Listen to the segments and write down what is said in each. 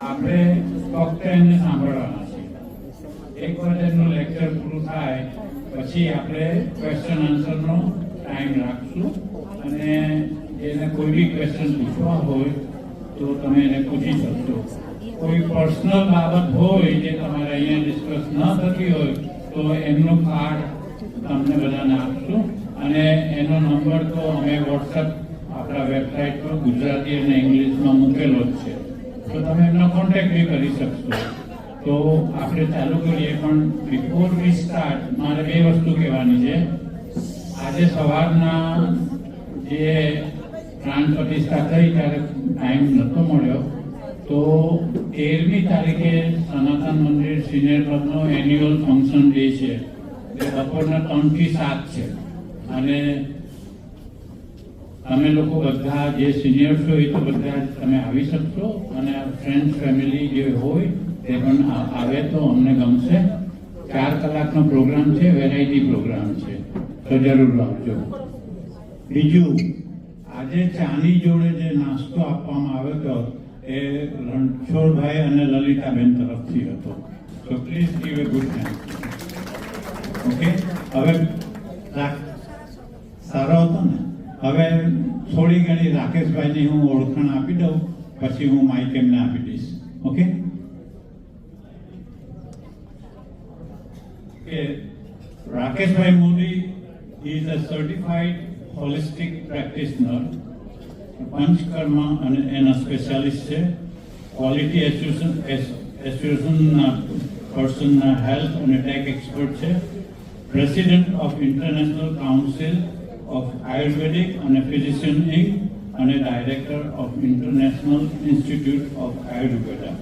આપણે ફક્ત એને સાંભળવાના છે. એકવાર એનું લેક્ચર પૂરું થાય પછી આપણે ક્વેશ્ચન આન્સરનો ટાઈમ રાખશું અને એને કોઈ બી ક્વેશ્ચન પૂછવા હોય તો તમે એને પૂછી શકશો. કોઈ પર્સનલ બાબત હોય જે તમારે અહીંયા ડિસ્કસ ન થતી હોય તો એમનો કાર્ડ તમને બધાને આપશું અને એનો નંબર તો અમે વોટ્સએપ આપણા વેબસાઇટ પર ગુજરાતી અને ઇંગ્લિશમાં મૂકેલો જ છે, તો તમે એમનો કોન્ટેક્ટ બી કરી શકશો. તો આપણે ચાલુ કરીએ, પણ બિફોર વી સ્ટાર્ટ મારે બે વસ્તુ કહેવાની છે. આજે સવારના જે પ્રાણ પ્રતિષ્ઠા થઈ ત્યારે ટાઈમ નહોતો મળ્યો, તો 13મી તારીખે સનાતન મંદિર સિનિયર ક્લબનો એન્યુઅલ ફંક્શન ડે છે, જે બપોરના 3 થી 7 છે. અને તમે લોકો બધા જે સિનિયર છો એ તો બધા તમે આવી શકશો અને ફ્રેન્ડ્સ ફેમિલી જે હોય તે પણ આવે તો અમને ગમશે. 4 કલાકનો પ્રોગ્રામ છે, વેરાયટી પ્રોગ્રામ છે, તો જરૂર આવજો. બીજું, આજે ચાની જોડે જે નાસ્તો આપવામાં આવ્યો હતો એ રણછોડભાઈ અને લલિતાબેન તરફથી હતો, તો please give A good thank. Okay, હવે સારો હતો ને. હવે થોડી ઘણી રાકેશભાઈની હું ઓળખાણ આપી દઉં, પછી હું માઇક એમને આપી દઈશ. ઓકે, રાકેશભાઈ Modi is a certified holistic practitioner, panchakarma અને એના સ્પેશિયાલિસ્ટ છે. ક્વોલિટી એસ્યુરેશન પર્સન, હેલ્થ અને ટેક એક્સપર્ટ છે. President of international council of Ayurvedic અને ફિઝિશિયન ઇંક અને director of international institute of Ayurveda.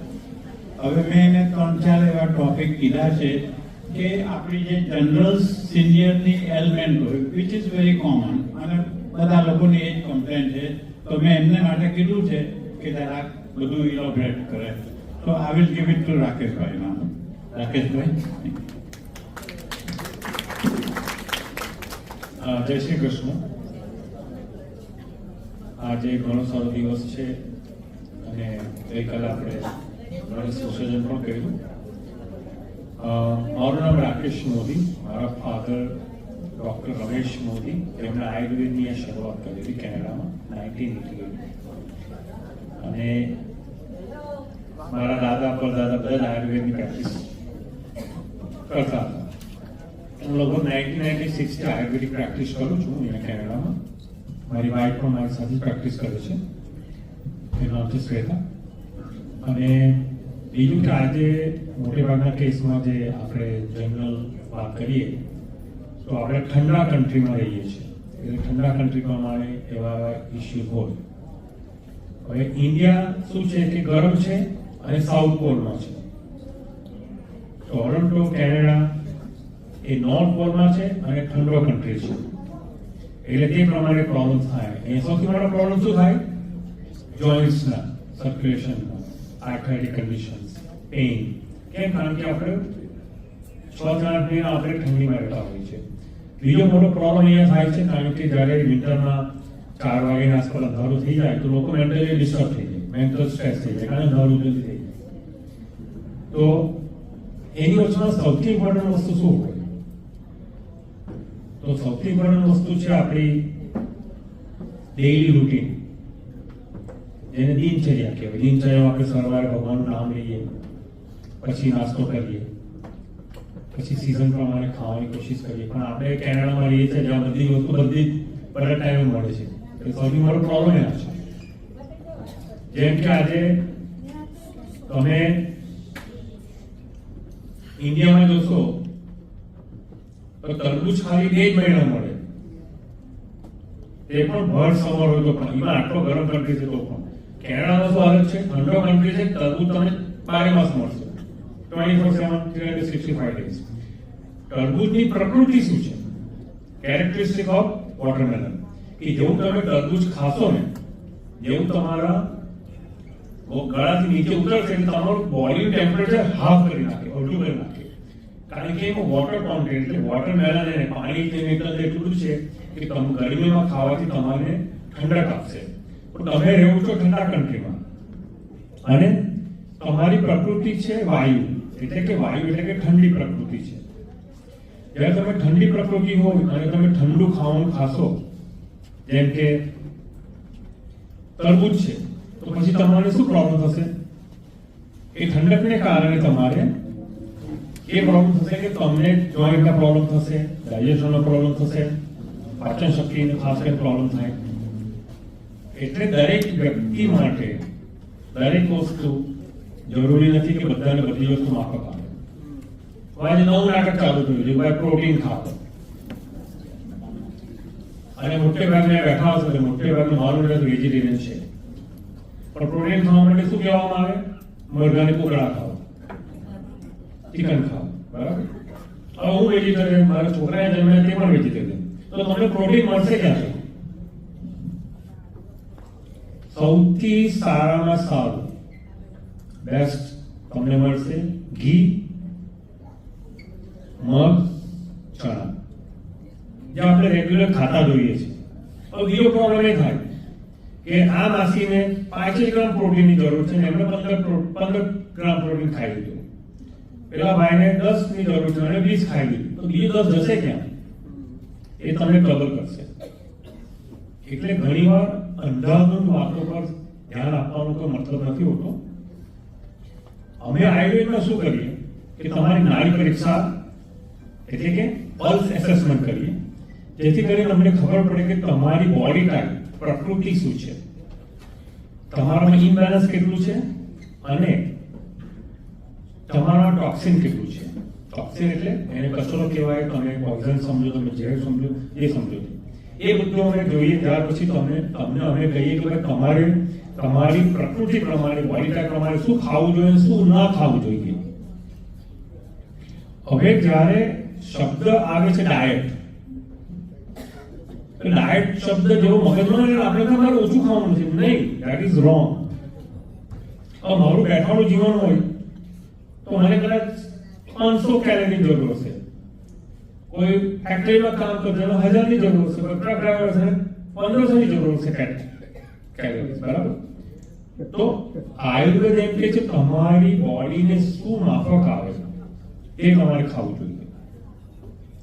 હવે મેં એને 3-4 એવા ટોપિક કીધા છે કે આપણી જે જનરલ સિનિયરની એલમેન્ટ હોય, વિચ ઇઝ વેરી કોમન, અને બધા લોકોની એ જ કમ્પ્લેન છે, તો મેં એમને માટે કીધું છે કે જરાક બધું ઇલોબરેટ કરે. તો I will give it to રાકેશભાઈ નામ. રાકેશભાઈ. જય શ્રી કૃષ્ણ. આજે ઘણો સારો દિવસ છે અને ગઈકાલે આપણે ગણેશ વિસર્જન પણ કર્યું. મારું નામ રાકેશ મોદી. મારા ફાધર ડૉક્ટર રમેશ મોદી, તેમણે આયુર્વેદની શરૂઆત કરી હતી કેનેડામાં 1988, અને મારા દાદા પરદાદા બધા આયુર્વેદની પ્રેક્ટિસ કરતા હતા. હું લગભગ 1996 થી આયુર્વેદિક પ્રેક્ટિસ કરું છું અહીંયા કેનેડામાં. મારી વાઈફ પણ મારી સાથે પ્રેક્ટિસ કરે છે, એનો અર્થ શ્વેતા. અને બીજું કે આજે મોટેભાગના કેસમાં જે આપણે જનરલ વાત કરીએ તો આપણે ઠંડા કન્ટ્રીમાં રહીએ છીએ, એટલે ઠંડા કન્ટ્રી પ્રમાણે એવા ઇસ્યુ હોય. હવે ઇન્ડિયા શું છે કે ગરમ છે અને સાઉથ પોલમાં છે. ટોરન્ટો કેનેડા એ નોર્થ પોલમાં છે અને ઠંડો કન્ટ્રી છે, એટલે તે પ્રમાણે પ્રોબ્લેમ થાય. અહીંયા સૌથી મોટો પ્રોબ્લેમ શું થાય? જોઈન્ટ્સના, સર્ક્યુલેશનના, આર્થરાઇટિક કન્ડિશન્સ, પેઇન. કેમ? કારણ કે આપણે 6-8 મહિના આપણે ઠંડીમાં રહેતા હોઈએ છીએ. બીજો મોટો પ્રોબ્લેમ અહીંયા થાય છે કારણ કે જ્યારે વિન્ટરમાં 4 વાગ્યાની આસપાસ અંધારું થઈ જાય તો લોકો મેન્ટલી ડિસ્ટર્બ થઈ જાય, મેન્ટલ સ્ટ્રેસ થઈ જાય, કારણ અંધારું જલ્દી થઈ જાય. તો એની વચ્ચેમાં સૌથી ઇમ્પોર્ટન્ટ વસ્તુ શું હોય? તો સૌથી ઇમ્પોર્ટન્ટ વસ્તુ છે આપણી ડેઇલી રૂટીન, જેને દિનચર્યા કહેવાય. દિનચર્યામાં આપણે સવારે ભગવાનનું નામ લઈએ, પછી નાસ્તો કરીએ, પછી સિઝન પ્રમાણે ખાવાની કોશિશ કરીએ. પણ આપણે કેનેડામાં રહીએ છીએ જ્યાં બધી વસ્તુ બધા ટાઈમે મળે છે, એટલે સૌથી મોટો પ્રોબ્લેમ એ છે. જેમ કે આજે તમે ઇન્ડિયામાં જોશો તો તરબૂચ ખાલી 2 જ મહિના મળે, તે પણ ભર સમર હોય તો પણ. એમાં આટલો ગરમ કન્ટ્રી છે તો પણ. કેનેડામાં શું હાલત છે? ઠંડો કન્ટ્રી છે, તરબૂચ તમને 12 માસ મળશે, 24/7, 365 days. તરબૂચની પ્રકૃતિ શું છે? કેરેક્ટરિસ્ટિક ઓફ વોટરમેલન, કે જેવું તમે તરબૂચ ખાશો ને, જેવું તમારા ગળાથી નીચે ઉતરશે એટલે તમારું બોડીનું ટેમ્પરેચર હાફ કરી નાખે, અડધું કરી નાખે. કારણ કે એમાં વોટર કોન્ટેન્ટ, એટલે વોટરમેલન અને પાણી કેમિકલ એટલું છે કે ગરમીમાં ખાવાથી તમારે ઠંડક આપશે. તમે રહેવું છો ઠંડા કન્ટ્રીમાં અને તમારી પ્રકૃતિ છે વાયુ, એટલે કે વાયુ એટલે કે ઠંડી પ્રકૃતિ છે. જ્યારે તમે ઠંડી પ્રકૃતિ હોય અને તમે ઠંડુ ખાવાનું ખાશો, જેમ કે તરબૂચ છે, તો પછી તમારે શું પ્રોબ્લેમ થશે? એ ઠંડકને કારણે તમારે એ પ્રોબ્લેમ થશે કે તમને જોઈન્ટના પ્રોબ્લેમ થશે, ડાયજેશનનો પ્રોબ્લેમ થશે, પાચન શક્તિનો ખાસ કરીને પ્રોબ્લેમ થાય. એટલે દરેક વ્યક્તિ માટે દરેક વસ્તુ જરૂરી નથી કે બધાને બધી વસ્તુ માફક આવે. આજે નવું નાટક ચાલુ થયું છે, ભાઈ પ્રોટીન ખાતો, અને મોટે ભાગે બેઠા હશે એટલે મોટે ભાગે મારું વેજીટેરિયન છે, પણ પ્રોટીન ખાવા માટે શું કહેવામાં આવે? મરઘાની કોકડા ખાઓ, ચિકન ખાઓ, બરાબર? હવે હું વેજીટેરિયન, મારા છોકરાએ જન્મ્યા તે પણ વેજીટેરિયન, તો તમને પ્રોટીન મળશે ક્યાંથી? સૌથી સારામાં સારું બેસ્ટ તમને મળશે ઘી, મગ, ચણા, જે આપણે રેગ્યુલર ખાતા જોઈએ છે. હવે બીજો પ્રોબ્લેમ એ થાય કે આ માસીને 5 ગ્રામ પ્રોટીનની જરૂર છે ને એમણે 15 ગ્રામ પ્રોટીન ખાઈ લીધું, પેલા ભાઈને 10 ની જરૂર છે અને 20 ખાઈ લીધું, તો બીજું 10 જશે ક્યાં? એ તમને ટ્રબલ કરશે. એટલે ઘણીવાર અંધાધૂંધ વાતો પર ધ્યાન આપવાનો કોઈ મતલબ નથી હોતો. અમે આયુર્વેદમાં શું કરીએ કે તમારી નાડી પરીક્ષા એટલે કે પલ્સ એસેસમેન્ટ કરીએ, જેથી કરીને તમને ખબર પડે કે તમારી બોડી ટાઈપ પ્રકૃતિ શું છે, તમારામાં ઇમ્બેલેન્સ કેટલું છે અને તમારા ટોક્સિન કેટલું છે. ટોક્સિન એટલે એને કચરો કહેવાય, તમે પોઈઝન સમજો, તમે ઝેર સમજો, એ સમજો. એ બધું અમે જોઈએ, ત્યાર પછી તમને અમે કહીએ કે ભાઈ તમારે તમારી પ્રકૃતિ પ્રમાણે, બોડી ટાઈપ પ્રમાણે શું ખાવું જોઈએ, શું ના ખાવું જોઈએ. હવે જ્યારે શબ્દ આવે છે ડાયટ, ડાયટ શબ્દ જેવો મગજમાં આપણે તમારે ઓછું ખાવાનું છે, નહીં, ધેટ ઇઝ રોંગ. હવે મારું બેઠાનું જીવન હોય તો મને કદાચ 500 કેલરીની જરૂર હશે, કોઈ ફેક્ટરીમાં કામ કરતો એને 1000ની જરૂર હશે, કોઈ ટ્રક ડ્રાઈવર છે 1500ની જરૂર હશે કેલરી, બરાબર? તો આયુર્વેદ એમ કે છે તમારી બોડીને શું માફક આવે એ તમારે ખાવું જોઈએ.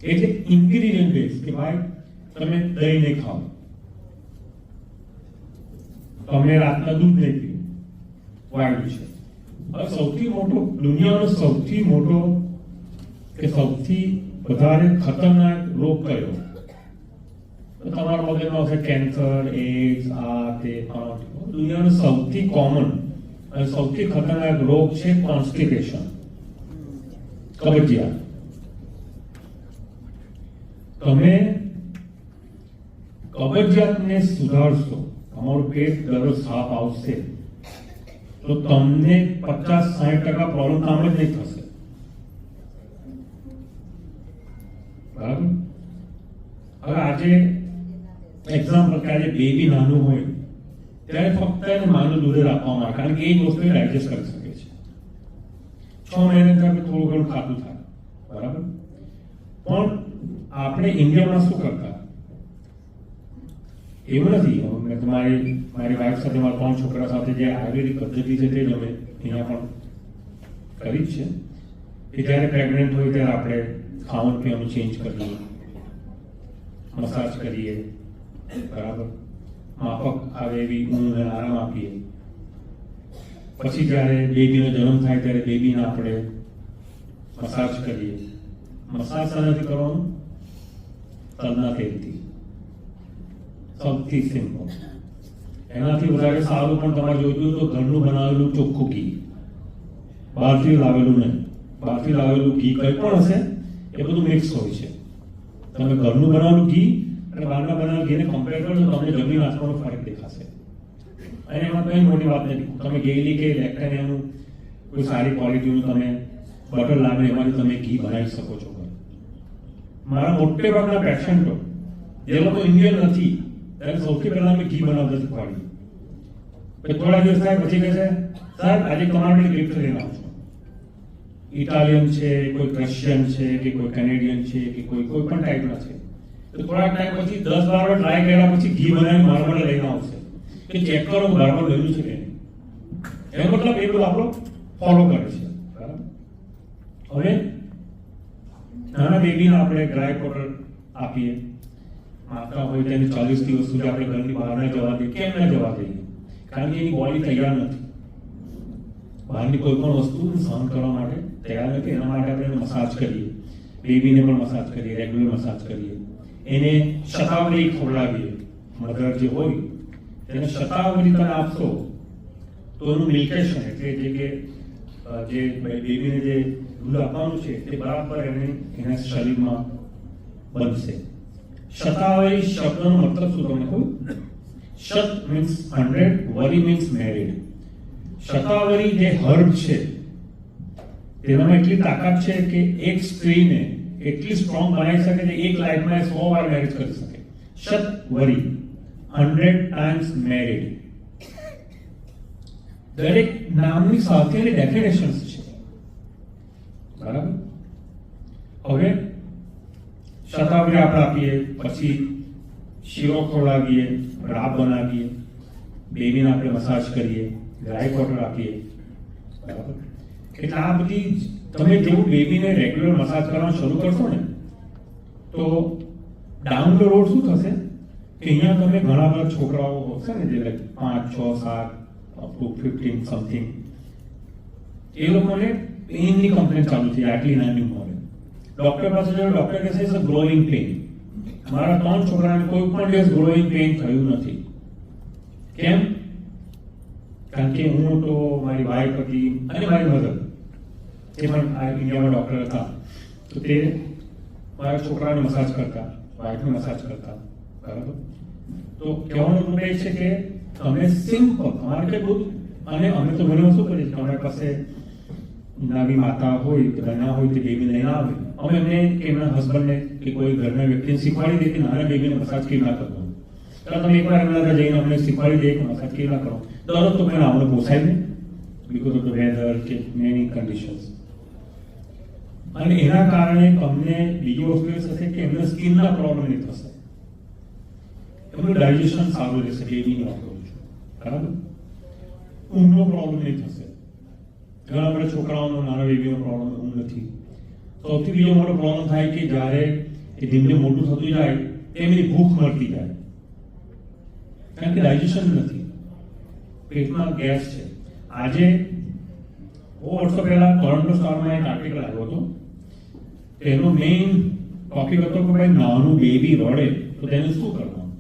એટલે ઇન્ગ્રીડિયન્ટ બેઝ કે ભાઈ તમે દહીં નહીં ખાઓ, તમે રાતના દૂધ નહીં પીઓ, વાયુ છે. હવે સૌથી મોટો, દુનિયાનો સૌથી મોટો કે સૌથી વધારે ખતરનાક રોગ કયો? તો તમારા મગજમાં આવશે કેન્સર, એડ્સ, આ તે. દુનિયાનો સૌથી કોમન અને સૌથી ખતરનાક રોગ છે કોન્સ્ટિપેશન, કબજિયાત. તમે કબજિયાતને સુધારશો, તમારું પેટ દરરોજ સાફ આવશે, તો તમને 50-60% પ્રોબ્લેમ કામ જ નહીં થશે, બરાબર? હવે આજે એક્ઝામ્પલ કે આજે બેબી નાનું હોય ત્યારે ફક્ત એને માનું દૂધ જ આપવામાં આવે, કારણ કે એ જ વસ્તુ ડાયજેસ્ટ કરી શકે છે. 6 મહિના ત્યારે થોડું ઘણું ખાતું થાય, બરાબર? પણ આપણે ઇન્ડિયામાં શું કરતા એવું નથી. મેં મારી વાઈફ સાથે, મારા 3 છોકરા સાથે જે આયુર્વેદિક પદ્ધતિ છે તે જ અમે અહીંયા પણ કરી જ છે કે જ્યારે પ્રેગ્નન્ટ હોય ત્યારે આપણે ખાવાનું પીવાનું ચેન્જ કરીએ, મસાજ કરીએ, બરાબર? માફક આવે એવી ઊંઘ અને આરામ આપીએ. પછી જ્યારે બેબીનો જન્મ થાય ત્યારે બેબીને આપણે મસાજ કરીએ. મસાજ શાનાથી કરવાનું? તલના તેલથી, સૌથી સિમ્પલ. એનાથી વધારે સારું પણ તમારે જોઈતું તો ઘરનું બનાવેલું ચોખ્ખું ઘી, બહારથી લાવેલું નહીં. બહારથી લાવેલું ઘી કંઈ પણ હશે એ બધું મિક્સ હોય છે. તમે ઘરનું બનાવેલું ઘી અને બહારના બનાવેલું ઘીને કમ્પેર કરો તો તમને જમીન આસમાનનો ફરક દેખાશે. અને એમાં કંઈ મોટી વાત નથી. તમે ગેલી કે લેક્ટેનિયાનું કોઈ સારી ક્વોલિટીનું તમે બટર લાવે એમાંથી તમે ઘી બનાવી શકો છો. મારા મોટે ભાગના પેશન્ટો જે લોકો ઇન્ડિયન નથી ત્યારે સૌથી પહેલા અમે ઘી બનાવતા શીખવાડીએ. પછી થોડા દિવસ થાય પછી કહે છે સાહેબ આજે તમારી ગિફ્ટ લઈને આવું છું. ઇટાલિયન છે, કોઈ રશિયન છે કે કોઈ કેનેડિયન છે કે કોઈ પણ ટાઈપના છે. તો થોડા ટાઈમ પછી 10-12 વાર ટ્રાય કર્યા પછી ઘી બનાવીને મારા માટે લઈને આવશે કે ચેક કરો બરાબર બન્યું છે કે નહીં. એનો મતલબ એ બધું આપણો ફોલો કરે છે, બરાબર. હવે નાના બેબીને આપણે ડ્રાય વોટર આપીએ, માતા હોય તેને 40 દિવસ સુધી આપણે ઘરની બહાર ન જવા દઈએ. કેમ ન જવા દઈએ? કારણ કે એની બોડી તૈયાર નથી બહારની કોઈ પણ વસ્તુ સહન કરવા માટે તૈયાર નથી. એના માટે આપણે એને મસાજ કરીએ, બેબીને પણ મસાજ કરીએ, રેગ્યુલર મસાજ કરીએ, એને શતાવરી ખવડાવીએ. મધર જે હોય તેને શતાવરી તમે આપશો તો એનું મિલ્કેશન એટલે જે બેબીને જે દૂધ આપવાનું છે તે બરાબર એના શરીરમાં બનશે. શતાવરી શબ્દનો મતલબ શું તમને કહું? શત મીન્સ 100, વરી મીન્સ મેરિડ. શતાવરી જે હર્બ છે તેનામાં એટલી તાકાત છે કે એક સ્ત્રીને એટલી સ્ટ્રોંગ બનાવી શકે છે એક લાઈફમાં 100 વાર મેરેજ કરી શકે. શતવરી 100 times married. દરેક નામની સાથે ડેફિનેશન્સ છે, બરાબર. હવે શતાવરી આપણે આપીએ, પછી શીરો ખવડાવીએ, રાબ બનાવીએ, બેબીને આપણે મસાજ કરીએ, ડ્રાય વોટર આપીએ, બરાબર. એટલે આ બધી તમે જેવું બેબીને રેગ્યુલર મસાજ કરવાનું શરૂ કરશો ને તો ડાઉન ધ રોડ શું થશે કે અહીંયા તમે ઘણા બધા છોકરાઓ હશે ને જે 5, 6, 7 અપ ટુ 15 સમથિંગ, એ લોકોને પેઇનની કમ્પ્લેન ચાલુ થઈ આટલી નાની ઉંમરે. ડોક્ટર પાસે જઈને ડોક્ટર કહે છે ઇટ્સ અ ગ્રોઈંગ પેઇન. મારા 3 છોકરાને કોઈ પણ દિવસ ગ્રોઈંગ પેઇન થયું નથી. કેમ? કારણ કે હું તો મારી વાઈફ હતી અને મારી મધર એ પણ આ ઇન્ડિયામાં ડોક્ટર હતા, તો તે મારા છોકરાને મસાજ કરતા, વાઈફને મસાજ કરતા, બરાબર. તો કહેવાનો મતલબ એ છે કે તમે સિમ્પલ અમારે કે બધું, અને અમે તો ઘણી વસ્તુ કરીએ છીએ. અમારી પાસે નવી માતા હોય ઘરના હોય તે બેબી લઈને આવે, અમે એમને કે એમના હસબન્ડને કે કોઈ ઘરના વ્યક્તિને શીખવાડી દે કે નાના બેબીને મસાજ કેવી ના કરવાનું. તો તમે એકવાર એમના ઘરે જઈને અમને શીખવાડી દે કે મસાજ કેવી ના કરો. દરરોજ તો મને આવડે પોસાય નહીં બીકોઝ ઓફ ધ વેધર કે મેની કન્ડિશન્સ. અને એના કારણે તમને બીજી વસ્તુ એ થશે કે એમને સ્કિનના પ્રોબ્લેમ નહીં થશે, એમનું ડાયજેશન સારું રહેશે. બેબીની વાત કરું છું, બરાબર. ઊંઘનો પ્રોબ્લેમ નહીં થશે. ઘણા બધા છોકરાઓનો નાના બેબીનો પ્રોબ્લેમ ઊંઘ નથી. સૌથી બીજો મોટો પ્રોબ્લેમ થાય કે જ્યારે એ ધીમે મોટું થતું જાય એમની ભૂખ મળતી જાય, કારણ કે ડાયજેશન નથી, પેટમાં ગેસ છે. આજે બહુ વર્ષો પહેલા ટોરન્ટો સ્ટારમાં એક આર્ટિકલ આવ્યો હતો, તેનો મેઇન ટોપિક હતો કે ભાઈ નાનું બેબી રડે તો તેને શું કરવાનું.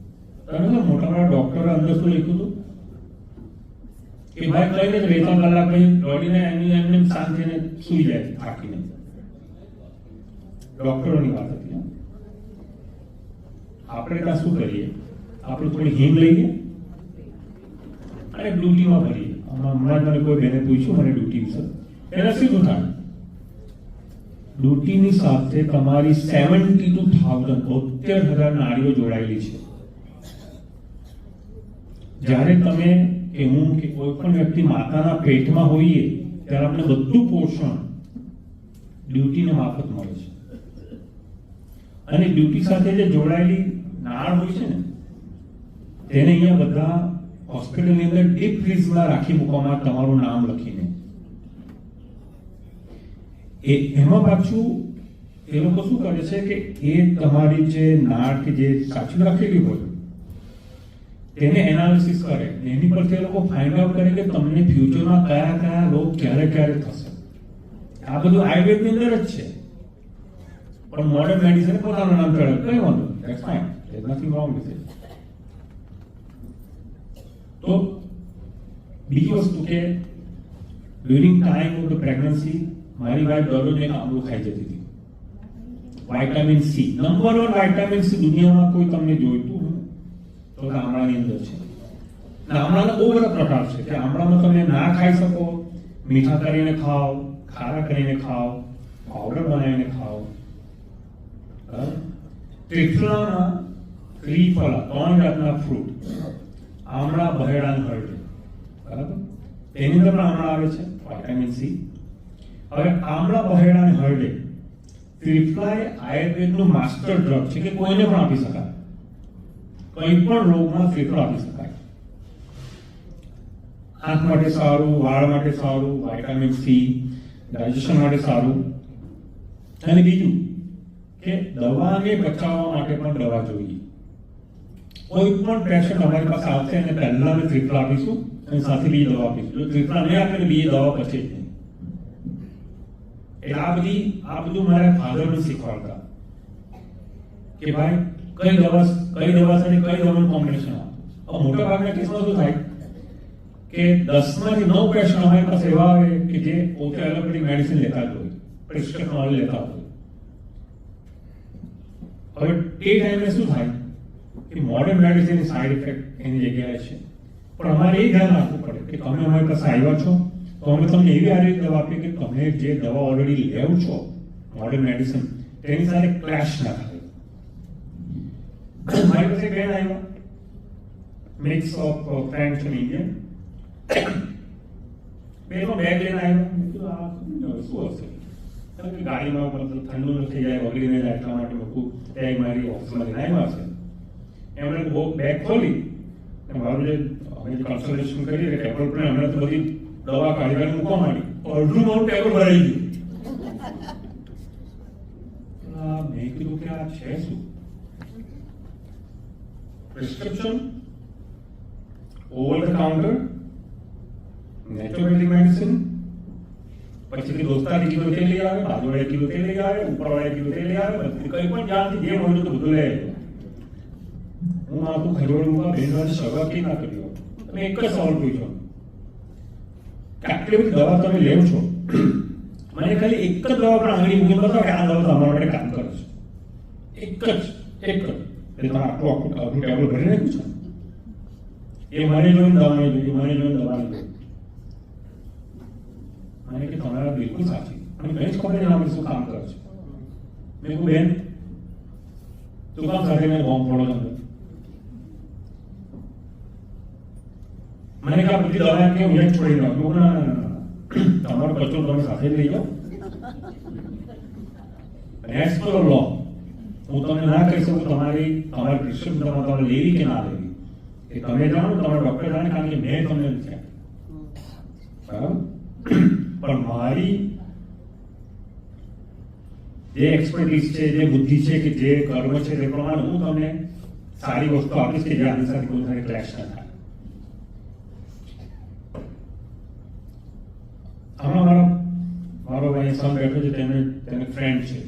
તમે મોટા મોટા ડોક્ટરે અંદર શું લખ્યું હતું કે ભાઈ કહીને 2-3 કલાક પછી રડીને એમને શાંતિને સૂઈ જાય થાકીને. ડોક્ટરોની વાત હતી. આપણે ત્યાં શું કરીએ? આપણે થોડી હિંગ લઈએ અને ડ્યુટીમાં ભરીએ. હમણાં મને કોઈ બેને પૂછ્યું મને ડ્યુટી વિશે, એના સીધું થાય ડ્યુટીની સાથે તમારી 72,000 નાડીઓ જોડાયેલી છે. જ્યારે તમે કે હું કે કોઈ પણ વ્યક્તિ માતાના પેટમાં હોઈએ ત્યારે આપણે બધું પોષણ ડ્યુટીને માફત મળે છે. અને ડ્યુટી સાથે જે જોડાયેલી નાળ હોય છે ને તેને અહીંયા બધા હોસ્પિટલની અંદર ડીપ ફ્રીઝમાં રાખી મૂકવામાં તમારું નામ લખીને. એમાં પાછું એ લોકો શું કરે છે કે એ તમારી જે નાળ કે જે સાચવી રાખેલી હોય તેને એનાલિસિસ કરે, એની પરથી એ લોકો ફાઇન્ડ આઉટ કરે કે તમને ફ્યુચરમાં કયા કયા રોગ ક્યારે ક્યારે થશે. આ બધું આયુર્વેદની અંદર જ છે, પણ મોડર્ન મેડિસિન પોતાનું નામ ચડે, કઈ વાંધો that's fine, there is nothing wrong with it. તો બીજી વસ્તુ કે during time of the pregnancy મારી વાઈફ દરરોજ એક આંબળું ખાઈ જતી હતી. Vitamin C, number 1 vitamin C દુનિયામાં કોઈ તમને જોઈતું તો આમળાની અંદર છે. આમળાના બહુ બધા પ્રકાર છે કે આમળામાં તમે ના ખાઈ શકો, મીઠા કરીને ખાઓ, ખારા કરીને ખાઓ, પાવડર બનાવીને ખાઓ. ત્રિફલામાં ત્રિફલા 3 જાતના ફ્રૂટ, આમળા, બહેડા અને હળદર, બરાબર. તેની અંદર પણ આમળા આવે છે, વિટામિન સી. હવે આમળા, બહેડા અને હળદર ત્રિફલા એ આયુર્વેદનું માસ્ટર ડ્રગ છે કે કોઈને પણ આપી શકાય, કઈ પણ રોગમાં ત્રિફળા આપી શકાય. આંખ માટે સારું, વાળ માટે સારું, વિટામિન સી, ડાયજેશન માટે સારું. અને બીજું કે દવાને બચાવવા માટે પણ દવા જોઈએ. કોઈ પણ પેશન્ટ અમારી પાસે આવશે અને પહેલા અમે ત્રિફલા આપીશું અને સાથે બીજી દવા આપીશું. જો ત્રિફલા નહીં આપે ને બીજી દવા પછી જ નહીં. એટલે આ બધું મારા ફાધરને શીખવાડતા કે ભાઈ કઈ દવા સાથે કઈ દવાનું કોમ્બિનેશન આવે. મોટા ભાગના કેસમાં શું થાય કે 10 માંથી 9 પેશન્ટ અમારી પાસે એવા આવે કે જે પોતે એલોપેથિક મેડિસિન લેતા જ હોય, પ્રિસ્ક્રિપ્શન વાળી લેતા હોય. હવે તે ટાઈમે શું થાય કે મોડર્ન મેડિસિન સાઇડ ઇફેક્ટ એની જગ્યાએ છે, પણ અમારે એ ધ્યાન રાખવું પડે કે તમે અમારી પાસે આવ્યા છો તો અમે તમને એવી આયુર્વેદ દવા આપીએ કે તમે જે દવા ઓલરેડી લેવ છો મોડર્ન મેડિસિન તેની સાથે ક્લેશ ના થાય. મારી પાસે બેન આવ્યા, મિક્સ ઓફ ફ્રેન્ચ અને ઇન્ડિયન. બેનો બેગ લઈને આવ્યા. શું હશે ગાડીમાં ઠંડુ થઈ જાય, બગડીને જાય, એટલા માટે મૂકું બેગ મારી ઓફિસમાં લઈને આવ્યા છે. એમણે બેગ ખોલી મારું જે અમે કન્સલ્ટેશન કરીએ ટેબલ પર એમણે તો બધી દવા કાઢી મૂકવા માંડી. અડધું મારું ટેબલ ભરાઈ ગયું. મેં કીધું કે આ છે શું? Prescription, over the counter, naturopathic medicine, પછી દોસ્તારી કિલો તે લઈ આવે, બાજુવાળે કિલો તે લઈ આવે, ઉપરવાળે કિલો તે લઈ આવે, કઈ પણ જાણથી જે મળ્યું તો બધું લઈ આવ્યો. હું આખું ખરવડું બેન શરૂઆત ના કર્યો. તમે એક જ સવાલ પૂછ્યો કે આટલી બધી દવા તમે લેવ છો, મને ખાલી એક જ દવા પર આંગળી મૂકી બતાવો કે આ દવા તમારા માટે કામ કરે છે. એક જ એટલે તમે આખું ટેબલ ભરી નાખ્યું છે. એ મને જોઈને દવા નહીં જોઈ, મને જોઈને દવા નહીં જોઈ. મને કે તમારા બિલકુલ સાચી. મને કઈ જ ખબર નહીં આપણે શું કામ કરે છે. મેં કહું બેન શું કામ સાથે મેં બોમ્બ ફોડો તમને? મને કહા બધી દવા કે હું છોડી દઉં. ના તમારો કચરો તમે સાથે લઈ જાઓ. એઝ પર લો હું તમને ના કહી શકું તમારી પ્રિસ્ક્રિપ્શન તમારે લેવી કે ના લેવી. એ તમે જાણો, તમારા ડોક્ટર જાણે, કારણ કે મેં તમને નથી બરાબર. પણ મારી જે એક્સપર્ટીઝ છે, જે બુદ્ધિ છે, કે જે કર્મ છે તે પ્રમાણે હું તમને સારી વસ્તુ આપીશ કે જે આની સાથે કોઈ સાથે ક્લેશ ના થાય. હમણાં મારો ભાઈ સન બેઠો છે, તેને ફ્રેન્ડ છે,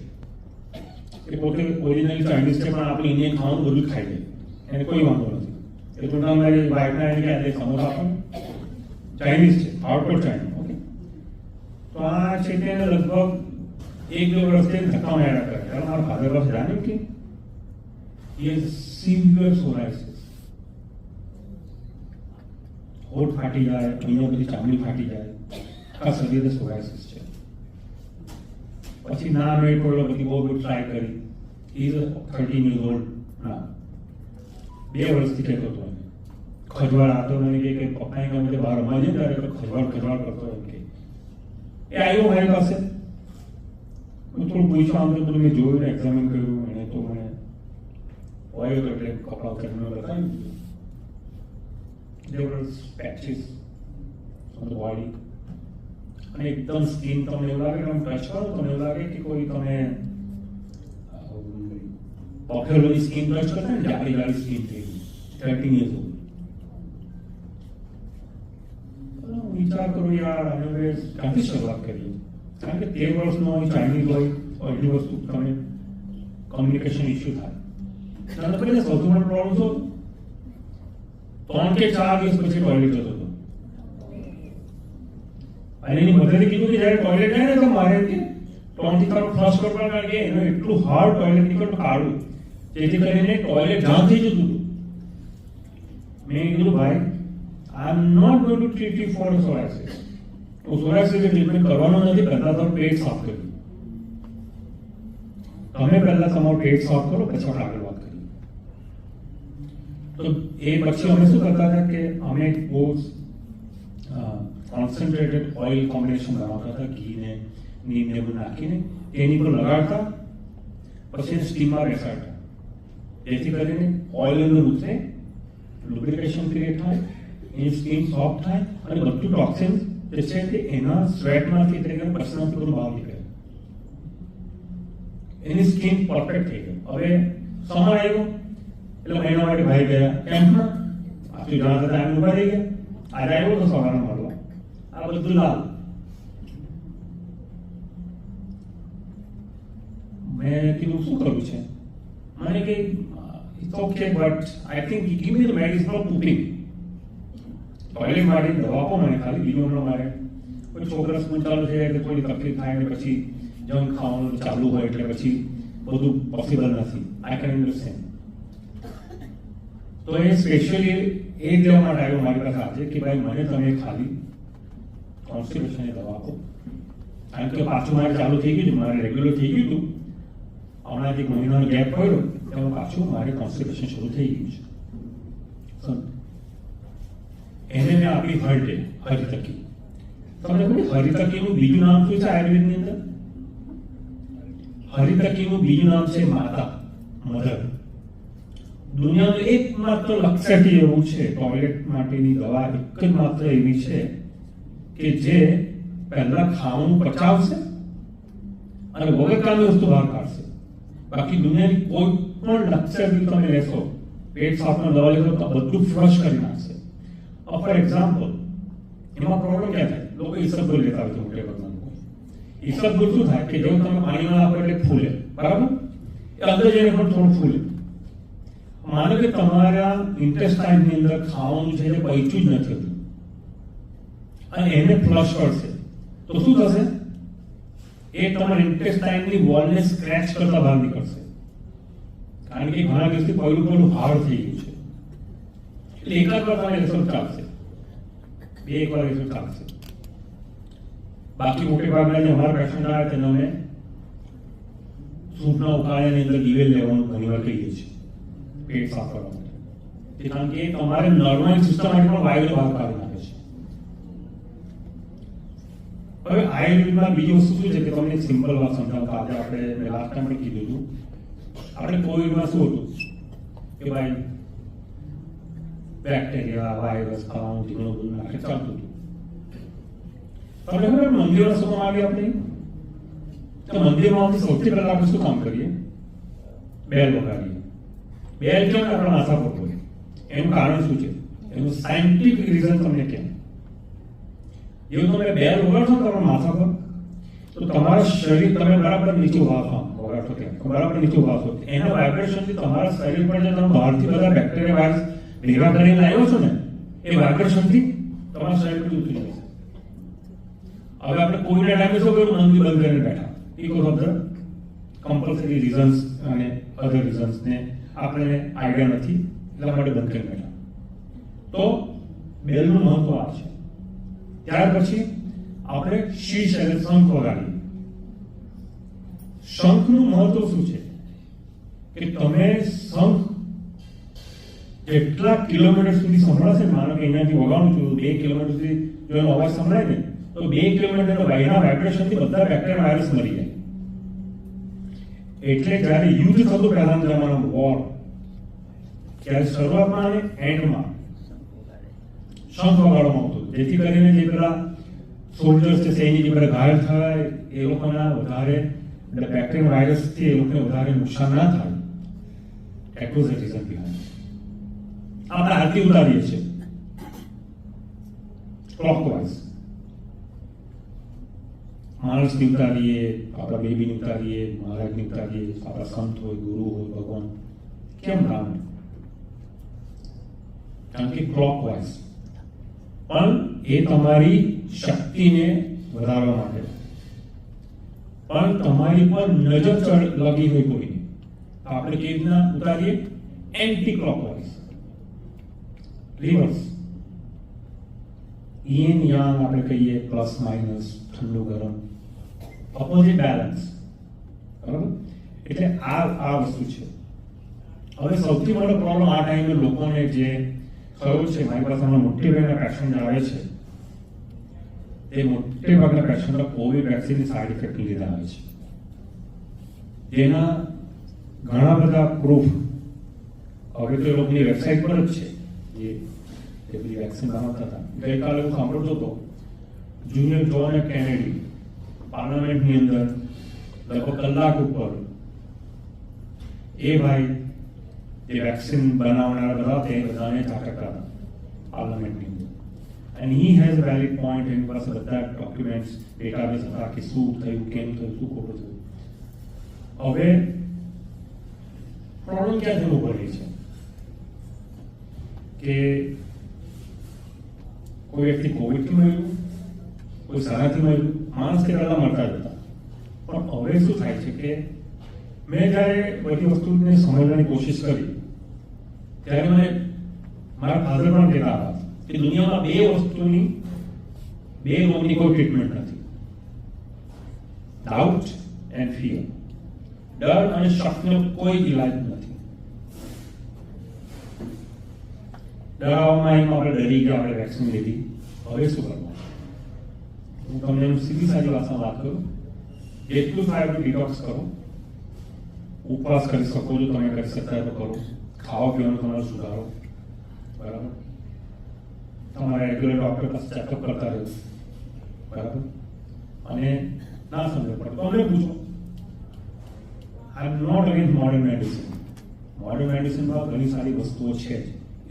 એ પોતે ઓરિજિનલ ચાઇનીઝ છે, પણ આપણે ઇન્ડિયન ખાવાનું બધું જ ખાઈ લે, એને કોઈ વાંધો નથી. એ તો મારી વાઇફના એને કે સમોસા પણ ચાઇનીઝ છે, આઉટડોર ચાઇનીઝ. ઓકે, તો આ છે તેને લગભગ 1-2 વર્ષથી ધક્કા માર્યા કરે. મારા ફાધર પાસે જાણ્યું કે સિવિયર સોરાયસિસ, હોઠ ફાટી જાય, અહીંયા બધી ચામડી ફાટી જાય, આ શરીરે સોરાયસિસ છે. પછી ના મેળ પડ્યો, બધી બહુ ટ્રાય કરી. ઇઝ 13 years old ના 2 વર્ષથી કહેતો હતો. ખજવાળ આવતો મને કે પપ્પા એમ કે બહાર રમવા જાય ત્યારે ખજવાળ કરતો એમ કે. એ આવ્યો મારી પાસે, હું થોડું પૂછવા આમ બધું મેં જોયું, એક્ઝામિન કર્યું. એને તો મને ઓઇલ એટલે કપડા કરીને બતાવ્યું. there were patches on the body. અને એકદમ સ્કિન તમને એવું લાગે કે ટચ કરો તમને એવું લાગે કે કોઈ તમે બફેલોની સ્કિન ટચ કરતા ને જાડી સ્કિન થઈ ગઈ. 13 years old. વિચાર કરો યાર, અમે ક્યાંથી શરૂઆત કરી? કારણ કે 13 વર્ષનો ચાઇનીઝ હોય, એટલી વસ્તુ તમે કમ્યુનિકેશન ઇસ્યુ થાય. સૌથી મોટો પ્રોબ્લેમ તો 3 કે 4 દિવસ પછી ટોયલેટ જતો હતો. અને એની મધરે કીધું કે જયારે ટોયલેટ જાય ને તો મારે 3 થી તારું ફ્લશ કરવા, કારણ કે એનું એટલું હાર્ડ ટોયલેટ નીકળતું કાઢું, જેથી કરીને ટોયલેટ જામ થઈ જતું હતું. મેં કીધું ભાઈ, I am not going to treat you for psoriasis. હું સોરાયસિસની ટ્રીટમેન્ટ કરવાનો નથી, પહેલા તો પેટ સાફ કર્યું. તમે પહેલા તમારું પેટ સાફ કરો, પછી આપણે આગળ વાત કરીએ. તો એ પછી અમે શું કરતા હતા કે અમે બહુ કોન્સન્ટ્રેટેડ ઓઇલ કોમ્બિનેશન બનાવતા હતા, ઘીને નીમને બધું નાખીને એની પર લગાડતા, પછી સ્ટીમમાં બેસાડતા, જેથી કરીને ઓઇલ અંદર ઉતરે, લુબ્રિકેશન ક્રિએટ થાય, એની સ્કિન સોફ્ટ થાય અને બધું ટોક્સિન જે છે તે એના સ્વેટમાંથી એટલે કે પસીનાથી બધું બહાર નીકળે. એની સ્કિન પરફેક્ટ થઈ ગઈ. હવે સમય આવ્યો એટલે એના માટે ભાઈ ગયા કેમ્પમાં. આટલું જણાતા ટાઈમ ઉભા રહી ગયા. આજે આવ્યો તો સવારે મળવા, આ બધું લાલ. મેં કીધું શું કરવું છે? મને કે it's okay but I think give me the medicine for putting. Toilet માટે દવા આપો મને ખાલી, બીજું હમણાં મારે કોઈ છોકરા સ્કૂલ ચાલુ છે એટલે થોડી તકલીફ થાય ને પછી જંક ખાવાનું ચાલુ હોય એટલે પછી બધું પોસિબલ નથી. I can understand. તો એ સ્પેશિયલી એ દેવા માટે આવ્યો મારી પાસે આજે કે ભાઈ મને તમે ખાલી કોન્સ્ટિપેશનની દવા આપો. કારણ કે પાછું મારે ચાલુ થઈ ગયું છે, મારે રેગ્યુલર થઈ ગયું હતું. હમણાં એક મહિનાનો ગેપ પડ્યો તેમાં પાછું મારે કોન્સ્ટિપેશન શરૂ થઈ ગયું છે. એને મેં આપી હરિતકી. તમને ખબર હરિતકીનું બીજું નામ શું છે આયુર્વેદની અંદર? હરિતકીનું બીજું નામ છે માતા, મધર. દુનિયાનું એકમાત્ર લક્ષણ એવું છે, ટોયલેટ માટેની દવા એક જ માત્ર એવી છે કે જે પહેલા ખાવાનું પચાવશે અને વગર કામની વસ્તુ બહાર કાઢશે. બાકી દુનિયાની કોઈ પણ લક્ષણ તમે લેશો, પેટ સાફનો દવા લેશો તો બધું ફ્લશ કરી નાખશે. ફોર એક્ઝામ્પલ, એમાં પ્રોબ્લેમ ક્યાં થાય? લોકો ઈસબગુલ લેતા હોય છે મોટે ભાગના લોકો. ઈસબગુલ શું થાય કે જેવું તમે પાણીમાં આપો એટલે ફૂલે, બરાબર? એ અંદર જઈને પણ થોડું ફૂલે. માનો કે તમારા ઇન્ટેસ્ટાઇનની અંદર ખાવાનું છે જે પચ્યું જ નથી થતું અને એને ફ્લશ કરશે તો શું થશે? એ તમારા ઇન્ટેસ્ટાઇનની વોલને સ્ક્રેચ કરતા બહાર નીકળશે. કારણ કે ઘણા દિવસથી પહેલું હાર્ડ થઈ ગયું છે. એટલે એકાદ વાર તમે લેશો ચાલશે, બે એક વાર લેશો ચાલશે. બાકી મોટે ભાગના જે અમારા પેશન્ટ આવે તેને અમે સૂપના ઉકાળાની અંદર દિવેલ લેવાનું ઘણી વાર કહીએ છીએ પેટ સાફ કરવા માટે. કારણ કે તમારે નર્વસ સિસ્ટમ માટે પણ વાયુને બહાર કાઢી નાખે છે. હવે આયુર્વેદમાં બીજી વસ્તુ શું છે કે તમને સિમ્પલ વાત સમજાવતા આજે આપણે મેં લાસ્ટ ટાઈમ પણ કીધું હતું. આપણે કોવિડમાં શું હતું કે ભાઈ બેક્ટેરિયા, વાયરસ, ખાવાનું ધીણું બધું નાખે ચાલતું હતું. તમને ખબર મંદિરો શું આવી આપણે તો મંદિરમાં સૌથી પહેલા આપણે શું કામ કરીએ? બેલ વગાડીએ. બેલ કેમ આપણા માથા પર હોય? એનું કારણ શું છે? એનું સાયન્ટિફિક રીઝન તમને કેમ? જેવું તમે બેલ વગાડશો તમારા માથા પર તો તમારા શરીર, તમે બરાબર નીચે ઉભા વગાડશો ત્યાં બરાબર નીચે ઉભા છો, એના વાઇબ્રેશનથી તમારા શરીર પર જે તમે બહારથી બધા બેક્ટેરિયા વાયરસ ભેગા કરીને લાવ્યો છો ને એ વાઇબ્રેશનથી તમારા શરીર પર ઉતરી જશે. હવે આપણે કોવિડના ટાઈમે શું કર્યું? મંદિર બંધ કરીને બેઠા. Because of the compulsory reasons અને અધર રીઝન્સને આપણે આઈડિયા નથી એટલા માટે બંધ કરી બેઠા. તો બેલનું મહત્વ આ છે. ત્યાર પછી આપણે શીશ અને શંખ વગાડીએ. શંખનું મહત્વ શું છે કે તમે શંખ જેટલા કિલોમીટર સુધી સંભળાશે, માનો કે અહીંયાથી વગાડું છું 2 કિલોમીટર સુધી જો એનો અવાજ સંભળાય ને તો 2 કિલોમીટર વાયના વાઇબ્રેશનથી બધા બેક્ટેરિયા વાયરસ મરી જાય. એટલે જ્યારે યુદ્ધ થતું પહેલાના જમાનામાં વોર, ત્યારે શરૂઆતમાં અને એન્ડમાં શંખ વગાડવામાં આવતું જેથી કરીને જે પેલા સોલ્જર્સ છે, સૈનિક જે બધા ઘાયલ થાય એ લોકોના વધારે બેક્ટેરિયા વાયરસથી એ લોકોને વધારે નુકસાન ના થાય. That was the reason behind. આપણે આરતી ઉતારીએ છીએ ક્લોકવાઇઝ. માણસની ઉતારીએ, આપણા બેબીની ઉતારીએ, મહારાજની ઉતારીએ, આપણા સંત હોય, ગુરુ હોય, ભગવાન. કેમ રામ? કારણ કે ક્લોકવાઇઝ. પણ એ તમારી શક્તિને વધારવા માટે, પણ તમારી પર નજર લગી હોય કોઈની આપણે કેવી રીતના ઉતારીએ? Anti clockwise, reverse. Yin yang આપણે કહીએ, પ્લસ માઇનસ, ઠંડુ ગરમ, ઓપોઝિટ બેલેન્સ. બરાબર? એટલે આ વસ્તુ છે. હવે સૌથી મોટો પ્રોબ્લેમ આ ટાઈમે લોકોને જે થયો છે, મારી પાસે હમણાં મોટી ભાગના પેશન્ટ આવે છે, એ મોટે ભાગના પેશન્ટ કોવિડ વેક્સિનની સાઇડ ઇફેક્ટ લીધે આવે છે. જેના ઘણા બધા પ્રૂફ હવે તો એ લોકોની વેબસાઇટ પર જ છે. જે જે બધી વેક્સિન બનાવતા હતા. ગઈકાલે હું સાંભળતો હતો જુનિયર જોન એફ કેનેડી પાર્લામેન્ટની અંદર લગભગ કલાક ઉપર એ ભાઈ જે વેક્સિન બનાવનારા બધા તે બધાને ઝાકરતા હતા પાર્લામેન્ટની અંદર. And he has a valid point in પાસે બધા ડોક્યુમેન્ટ્સ ડેટાબેઝ હતા કે શું થયું, કેમ થયું, શું ખોટું થયું. હવે પ્રોબ્લેમ ક્યાંથી ઉભો રહી છે કે કોઈ વ્યક્તિ કોવિડથી મળ્યું, કોઈ સારાથી મળ્યું, માણસ કે પહેલા મળતા જ હતા. પણ હવે શું થાય છે કે મેં જ્યારે બધી વસ્તુને સમજવાની કોશિશ કરી ત્યારે મને મારા ફાધર પણ કહેતા હતા કે દુનિયામાં બે રોગની કોઈ ટ્રીટમેન્ટ નથી, ડાઉટ એન્ડ ફિયર. ડર અને શકનો કોઈ ઇલાજ નથી. ડરાવવામાં આપણે ડરી ગયા, આપણે વેક્સિન લીધી, હવે શું કરવું? હું તમને સીધી સાદી ભાષામાં વાત કરું, જેટલું થાય એટલું ડિટોક્સ કરો. ઉપવાસ કરી શકો છો, તમે કરી શકતા તો કરો. ખાવા પીવાનું તમારે સુધારો, બરાબર. તમારે રેગ્યુલર ડોક્ટર પાસે ચેકઅપ કરતા રહેવું, બરાબર. અને ના સમજ પડે તો અમને પૂછો. I am not against modern medicine. Modern મેડિસિનમાં ઘણી સારી વસ્તુઓ છે જ.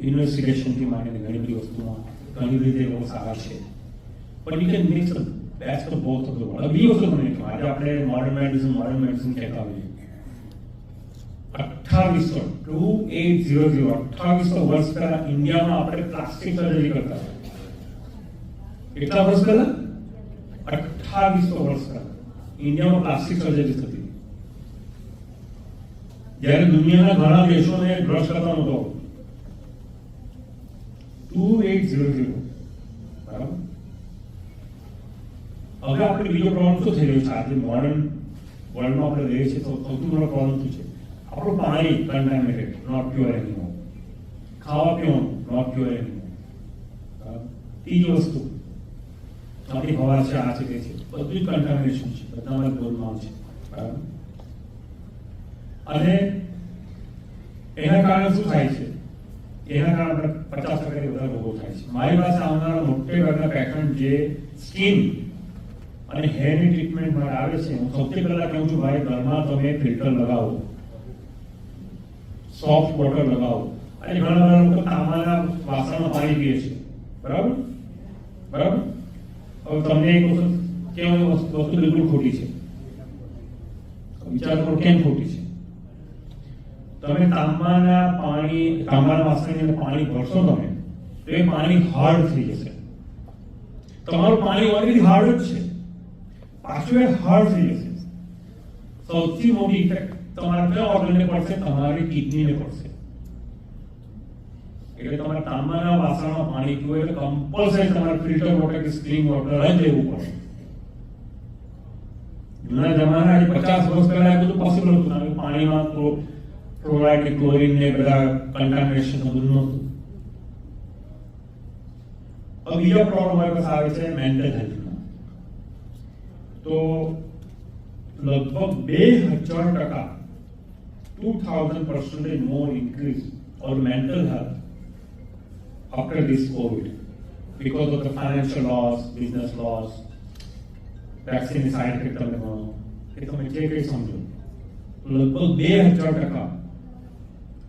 ઇન્વેસ્ટિગેશનથી માંડીને ઘણી બધી વસ્તુમાં ઘણી રીતે લોકો સારા છે. પણ you can mix the best of both of the world. બી વસ્તુ મને કહો, આજે આપણે મોડર્ન મેડિસિન કહેતા હોઈએ. 2800 વર્ષ પહેલા ઇન્ડિયામાં આપણે પ્લાસ્ટિક સર્જરી કરતા હતા. કેટલા વર્ષ પહેલા? 2800 વર્ષ પહેલા ઇન્ડિયામાં પ્લાસ્ટિક સર્જરી થતી. જ્યારે દુનિયાના ઘણા દેશોને બ્રશ કરતા નહોતો. 2800, બરાબર. હવે આપણે બીજો પ્રોબ્લેમ શું થઈ રહ્યો છે? આજે મોડર્ન વર્લ્ડમાં આપણે રહીએ છીએ તો સૌથી મોટો પ્રોબ્લેમ શું છે? આપણું પાણી કન્ટામિનેટેડ, નોટ પ્યોર એનીમોર. ખાવા પીવાનું નોટ પ્યોર એનીમોર. ત્રીજી વસ્તુ આપણી હવા છે, આ છે, તે છે, બધું જ કન્ટામિનેશન છે, બધામાં ગોલમાલ છે, બરાબર. અને એના કારણે શું થાય છે? એના કારણે 50% વધારે રોગો થાય છે. મારી પાસે આવનારા મોટે ભાગના પેશન્ટ જે સ્કિન અને હેરની ટ્રીટમેન્ટ માટે આવે છે, હું સૌથી પહેલા કહું છું, ભાઈ ઘરમાં તમે ફિલ્ટર લગાવો, સોફ્ટ વોટર લગાવો. અને ઘણા લોકો તાંબાના વાસણમાં પાણી પીએ છે, બરાબર, બરાબર. હવે તમને એક વસ્તુ કેવું, વસ્તુ બિલકુલ ખોટી છે. વિચાર કરો કેમ ખોટી છે? તમે તાંબાના વાસણની અંદર પાણી ભરશો તમે તો એ પાણી હાર્ડ થઈ જશે. તમારું પાણી ઓલરેડી હાર્ડ જ છે, પાછું એ હાર્ડ થઈ જશે. સૌથી મોટી ઇફેક્ટ તમારા કયા ઓર્ગનને પડશે? તમારી કિડનીને પડશે. એટલે તમારા તાંબાના વાસણમાં પાણી પીવું એટલે કમ્પલસરી તમારે ફિલ્ટર વોટર કે સ્પ્રિંગ વોટર જ લેવું પડે. જૂના જમાના 50 વર્ષ પહેલા એ બધું પોસિબલ હતું. પાણીમાં ફ્લોરાઇડ કે ક્લોરીન ને બધા કન્ટામિનેશન બધું નહોતું. હવે બીજો પ્રોબ્લેમ મારી પાસે આવે છે મેન્ટલ હેલ્થનો. તો લગભગ 2000% more increase on mental health after this COVID because of the financial loss, business loss, vaccine side effect તમને ગણો કે તમે જે કંઈ સમજો, લગભગ 2000%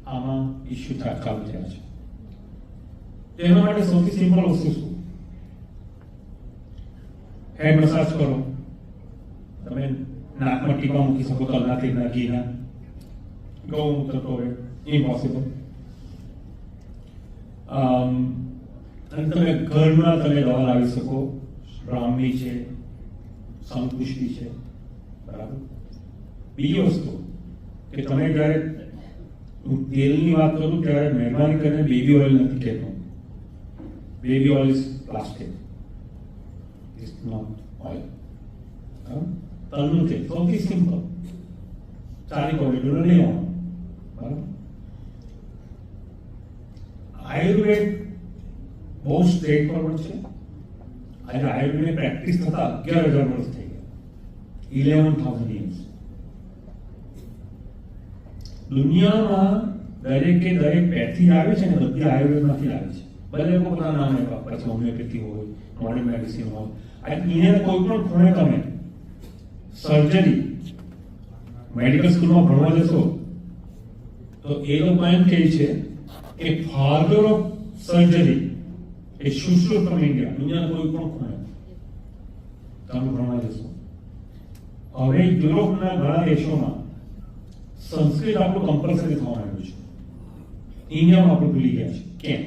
આમાં ઇસ્યુ ચાલુ થયા છે. તેના માટે સૌથી સિમ્પલ વસ્તુ શું? હેડ મસાજ કરો. તમે નાકમાં ટીપા મૂકી શકો તલના તેલના ઘીના, ગૌમૂત્ર તો ઇમ્પોસિબલ. અને તમે ઘરમાં તમે દવા લાવી શકો. બ્રાહ્મી છે, સંપુષ્ટિ છે, બરાબર. બીજી વસ્તુ કે તમે જ્યારે હું તેલની વાત કરું ત્યારે મહેરબાની કરીને બેબી ઓઇલ નથી કહેતો. Baby oil is plastic, is not oil. તલનું તેલ સૌથી સિમ્પલ, સારી ક્વોલિટીનું નહીં આવવાનું, બરાબર. આયુર્વેદ બહુ સ્ટ્રેટ ફોરવર્ડ છે. આજે આયુર્વેદની પ્રેક્ટિસ થતા 11,000 વર્ષ થઈ ગયા, 11,000 years. દુનિયામાં દરેકે દરેક પેથી આવે છે ને બધી આયુર્વેદમાંથી આવે છે. બધા લોકો પોતાના નામ આપ્યા, પછી હોમિયોપેથી હોય, મોડર્ન મેડિસિન હોય, આ દુનિયાના કોઈ પણ ખૂણે તમે સર્જરી મેડિકલ સ્કૂલમાં ભણવા જશો તો એ લોકો એમ કહે છે કે ફાધર ઓફ સર્જરી એ શુશ્રુત ફ્રોમ ઇન્ડિયા, દુનિયાના કોઈ પણ ખૂણે તમે ભણવા જશો. હવે યુરોપના ઘણા દેશોમાં સંસ્કૃત આપણું કમ્પલસરી થવા માંડ્યું છે. ઇન્ડિયામાં આપણે ભૂલી ગયા છે. કેમ?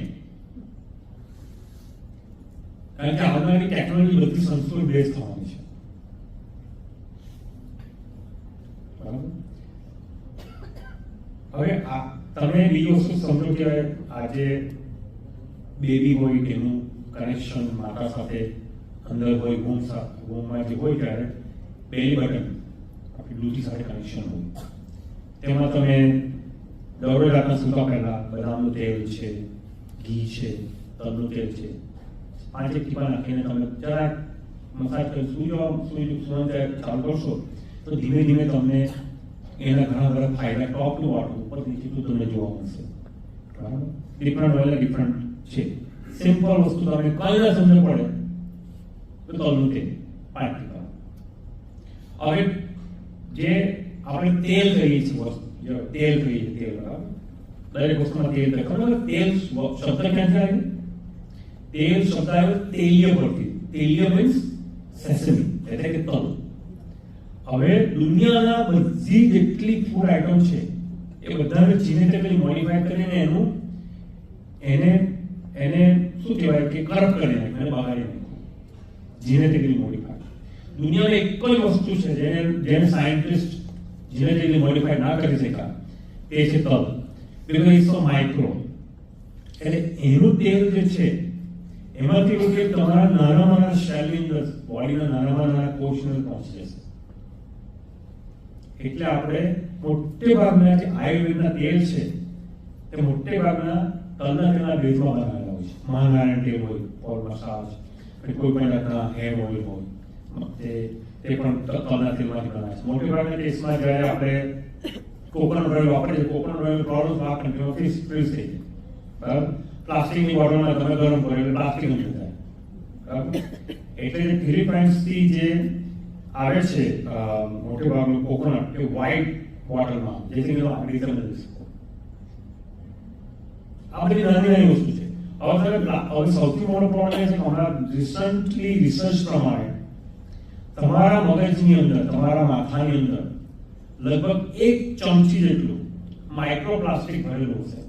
કારણ કે આવનારી ટેકનોલોજી બધી સંસ્કૃત બેઝ થવાની છે. બરાબર? હવે તમે બીજી વસ્તુ સમજો કે આજે બેબી હોય એનું કનેક્શન માતા સાથે અંદર હોય, હોમમાં જે હોય ત્યારે બેલી બટન આપણી બ્લૂટૂથ સાથે કનેક્શન હોય, તેમાં તમે દરરોજ રાતના સૂતા પહેલા બદામનું તેલ છે, ઘી છે, તલનું તેલ છે, 5 ટીપા નાખીને તમે જરાક મસાજ કરી સુવાનું ચાલુ કરશો તો ધીમે ધીમે તમને એના ઘણા બધા ફાયદા ટોપનું વાળું ઉપર નીચેનું તમને જોવા મળશે. બરાબર? ડિફરન્ટ ઓઇલ ડિફરન્ટ છે. સિમ્પલ વસ્તુ તમને કઈ ના સમજ પડે તો તલનું તેલ 5 ટીપા. હવે જે આપણે તેલ કહીએ છીએ, તેલ કહીએ તેલ, બરાબર? દરેક વસ્તુમાં તેલ કહે. ખબર તેલ શબ્દ ક્યાંથી આવ્યો? તેલ શબ્દ આવ્યો તેલીય પરથી. તેલીય મીન્સ સેસમી, એટલે કે તલ. હવે દુનિયાના બધી જેટલી ફૂડ આઇટમ છે એ બધાને જીનેટિકલી મોડિફાઈ કરીને એને શું કહેવાય કે કરપ્ટ કરી નાખ્યું, એને બગાડી નાખ્યું. Genetically modify. દુનિયામાં એક જ વસ્તુ છે જેને સાયન્ટિસ્ટ જીનેટિકલી મોડિફાઈ ના કરી શક્યા, તે છે તલ. Because it's so micro. એટલે એનું તેલ જે છે એમાંથી એવું કે તમારા નાના સેલની અંદર, બોડીના નાના કોષની અંદર પહોંચી જશે. એટલે આપણે મોટે ભાગના જે આયુર્વેદના તેલ છે તે મોટે ભાગના તલના તેલના બેઝમાં બનાવેલા હોય છે. મહાનારાયણ તેલ હોય ફોર મસાજ, કોઈ પણ જાતના હેર ઓઇલ હોય તે પણ તલના તેલમાંથી બનાવે છે. મોટે ભાગના કેસમાં જ્યારે આપણે કોકોનટ ઓઇલ વાપરીએ, કોકોનટ ઓઇલ પ્રોડક્ટ વાપરીએ ફ્રીઝ થઈ જાય. બરાબર? પ્લાસ્ટિકની બોટલમાં તમે ગરમ કરો એટલે પ્લાસ્ટિક થઈ જાય. બરાબર? એટલે જે ફિલિપાઇન્સથી જે આવે છે મોટે ભાગનું કોકોનટ એ વ્હાઇટ બોટલમાં, જેથી તમે આપણી રીતે નથી શકો. આ બધી નાની વસ્તુ છે. હવે સૌથી મોટો પ્રોબ્લેમ એ છે કે હમણાં રિસન્ટલી રિસર્ચ પ્રમાણે તમારા મગજની અંદર, તમારા માથાની અંદર લગભગ 1 ચમચી જેટલું માઇક્રોપ્લાસ્ટિક ભરેલું હશે,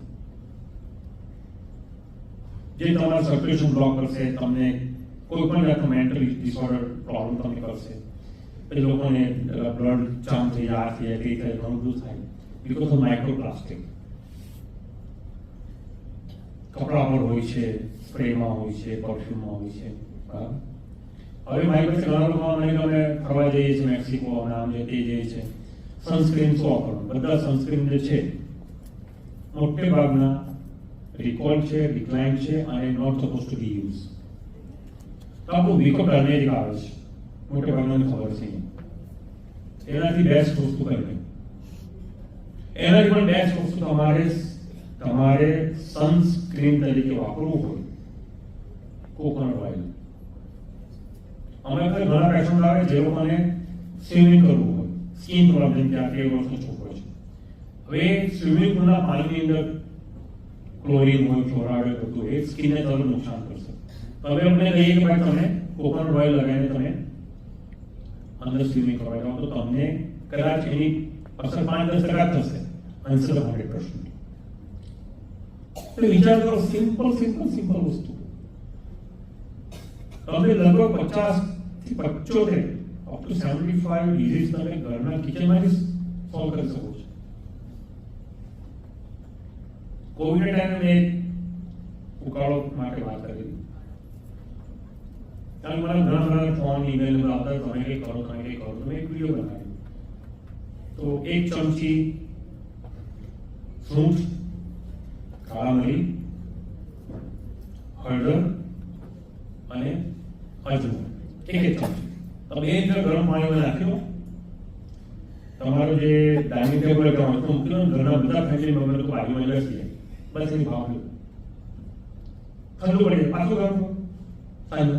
જે તમારા સર્ક્યુલેશન બ્લોક કરશે, તમને કોઈ પણ જાતનો મેન્ટલ ડિસઓર્ડર પ્રોબ્લેમ તમને કરશે. એ લોકોને બ્લડ જામ થઈ જાય, આ થઈ જાય, તે થાય, ઘણું બધું થાય બીકોઝ ઓફ માઇક્રોપ્લાસ્ટિક. કપડા પર હોય છે, સ્પ્રેમાં હોય છે, પરફ્યુમમાં હોય છે. બરાબર? હવે મારી પાસે ઘણા લોકો અમે ફરવા જઈએ છીએ મેક્સિકો, આમ જે તે જે છે, સનસ્ક્રીન શું વાપરવાનું? બધા સનસ્ક્રીન જે છે મોટે ભાગના રિકોલ છે, ડિક્લાઇન છે અને not suppose to be use. તો આપણું વિકો ટર્મેરિક આવે છે, મોટે ભાગનાને ખબર છે. એનાથી બેસ્ટ વસ્તુ કઈ નહીં. એનાથી પણ બેસ્ટ વસ્તુ તમારે સનસ્ક્રીન તરીકે વાપરવું હોય કોકોનટ ઓઇલ. અમે ઘણા પેશન્ટ આવે જે લોકોને સ્વિમિંગ કરવું હોય, સ્કિન પ્રોબ્લેમ કે 13 વર્ષનો છોકરો છે. હવે સ્વિમિંગ પૂલના પાણીની અંદર ક્લોરીન હોય, ફ્લોરાઇડ હોય, બધું એ સ્કિનને તરત નુકસાન કરશે. તો હવે અમને કહીએ કે ભાઈ તમે કોકોનટ ઓઇલ લગાવીને તમે અંદર સ્વિમિંગ કરવા જાઓ તો તમને કદાચ એની અસર 5-10% થશે, આન્સર 100%. એટલે વિચાર કરો, સિમ્પલ વસ્તુ. તમે લગભગ 50 થી 75 અપ ટુ 75 ડિઝીઝ તમે ઘરના કિચનમાંથી સોલ્વ કરી શકો છો. કોવિડ ટાઈમે મેં ઉકાળો માટે વાત કરી. કારણ કે મને ઘણા ફોન, ઈમેલ આવતા, તમે કંઈ કરો, તમે કંઈ કરો. મેં એક વિડીયો બનાવ્યો. તો 1 ચમચી સૂંઠ, કાળા મરી, હળદર અને અજમો, 1 ચમચી તમે એ ગરમ પાણીમાં નાખ્યો. તમારો જે ડાઇનિંગ ટેબલ મૂક્યો, ઘરના બધા ફેમિલી મેમ્બર તો બાજુમાં બેસી જાય, બસ એની ભાવ ઠંડુ પડી જાય પાછું ગરમ કરો સાંજે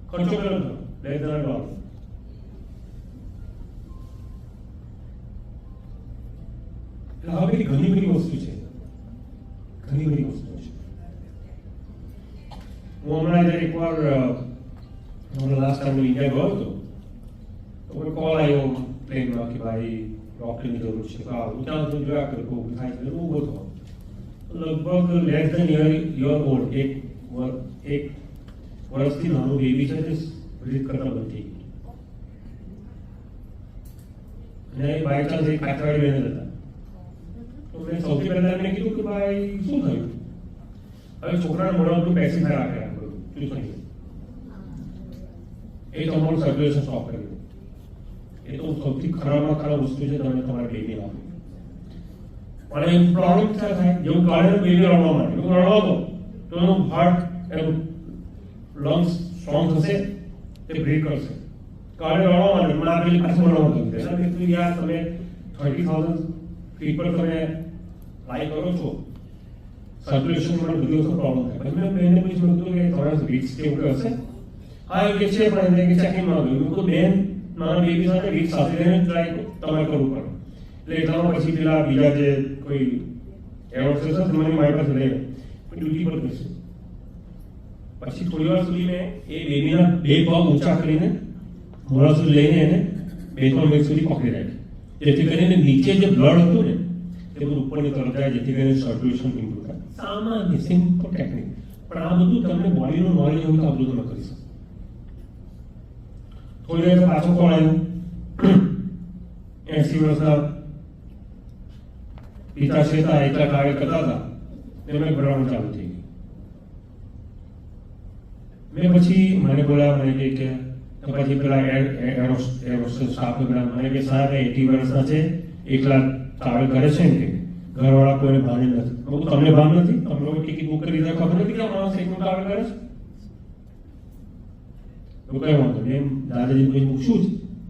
ખર્ચો કર્યો હતો $2,000 એટલે હવે બધી ઘણી બધી વસ્તુ છે ઘણી બધી વસ્તુ છે હું હમણાં જ્યારે એકવાર લાસ્ટ ટાઈમ ઇન્ડિયા ગયો હતો તો કોઈ કોલ આવ્યો પ્લેનમાં કે ભાઈ ડૉક્ટરની જરૂર છે તો આવું ત્યાં તો જોયા કરો કોઈ થાય છે ઊભો થયો લગભગ લેસ ધેન યર ઓલ્ડ એક વર્ષથી નાનું બેબી છે તે બ્રીથ કરતા બંધ થઈ ગયું અને બાય ચાન્સ એક કાઠિયાવાડી બહેન હતા તો મેં સૌથી પહેલા એમને કીધું કે ભાઈ શું થયું હવે છોકરાને મોઢામાં પેસિફાયર આપ્યા બધું શું થયું એ તમારું સર્ક્યુલેશન સ્ટોપ કરી દે એ તો સૌથી ખરાબમાં ખરાબ વસ્તુ છે તમે તમારા બેબી આપો પણ એમ પ્રોબ્લેમ થાય જેવું કાળે બેબી રડવા માટે એવું રડવા તો એનું હાર્ટ એનું લંગ્સ સ્ટ્રોંગ થશે તે બ્રેક કરશે કાળે રડવા માટે મને આપેલી પાછું રડવા થશે એના કેટલું યાર તમે 30,000 ફીટ પર તમે ફ્લાય કરો છો સર્ક્યુલેશન માટે બધી વસ્તુ પ્રોબ્લેમ થાય પછી મેં બેનને પૂછ્યું હતું કે તમારા વીક્સ કેવું કે હશે હા એ કે છે પણ એને કે ચેકિંગ માં આવ્યું તો બેન નાના બેબી સાથે વીક સાથે એને ટ્રાય તમારે કરવું પડે એટલે એટલામાં પછી પેલા બીજા જે કોઈ એવોર્ડ છે મને મારી પાસે લઈ ડ્યુટી પર બેસ્યું પછી થોડી વાર સુધી મેં એ બેબીના 2 પગ ઊંચા કરીને મોઢા સુધી લઈને એને 2-3 મિનિટ સુધી પકડી રાખી જેથી કરીને નીચે જે બ્લડ હતું ને તે બધું ઉપરની તરફ જાય જેથી કરીને સર્ક્યુલેશન ઇમ્પ્રુવ થાય સામાન્ય સિમ્પલ ટેકનિક પણ આ બધું તમને બોડીનું નોલેજ હોય તો આ બધું તમે કરી શકો થોડી વાર પાછો કોલ આવ્યો 80 વર્ષના પિતાશ્રી હતા એકલા કાર્ય કરતા હતા એમને ભરવાનું ચાલુ થઈ ગયું મેં પછી મને બોલાવ્યા મને કે પછી પેલા એરોસ્ટેસ સ્ટાફ મને કે સાહેબ 80 વર્ષના છે એકલા ટ્રાવેલ કરે છે ને કે ઘરવાળા કોઈને ભાન નથી તમને ભાન નથી તમે લોકો ટિકિટ બુક કરી દીધા ખબર નથી કે માણસ એકલું ટ્રાવેલ કરે છે તો કઈ વાંધો નહીં એમ દાદાજી કોઈ પૂછ્યું જ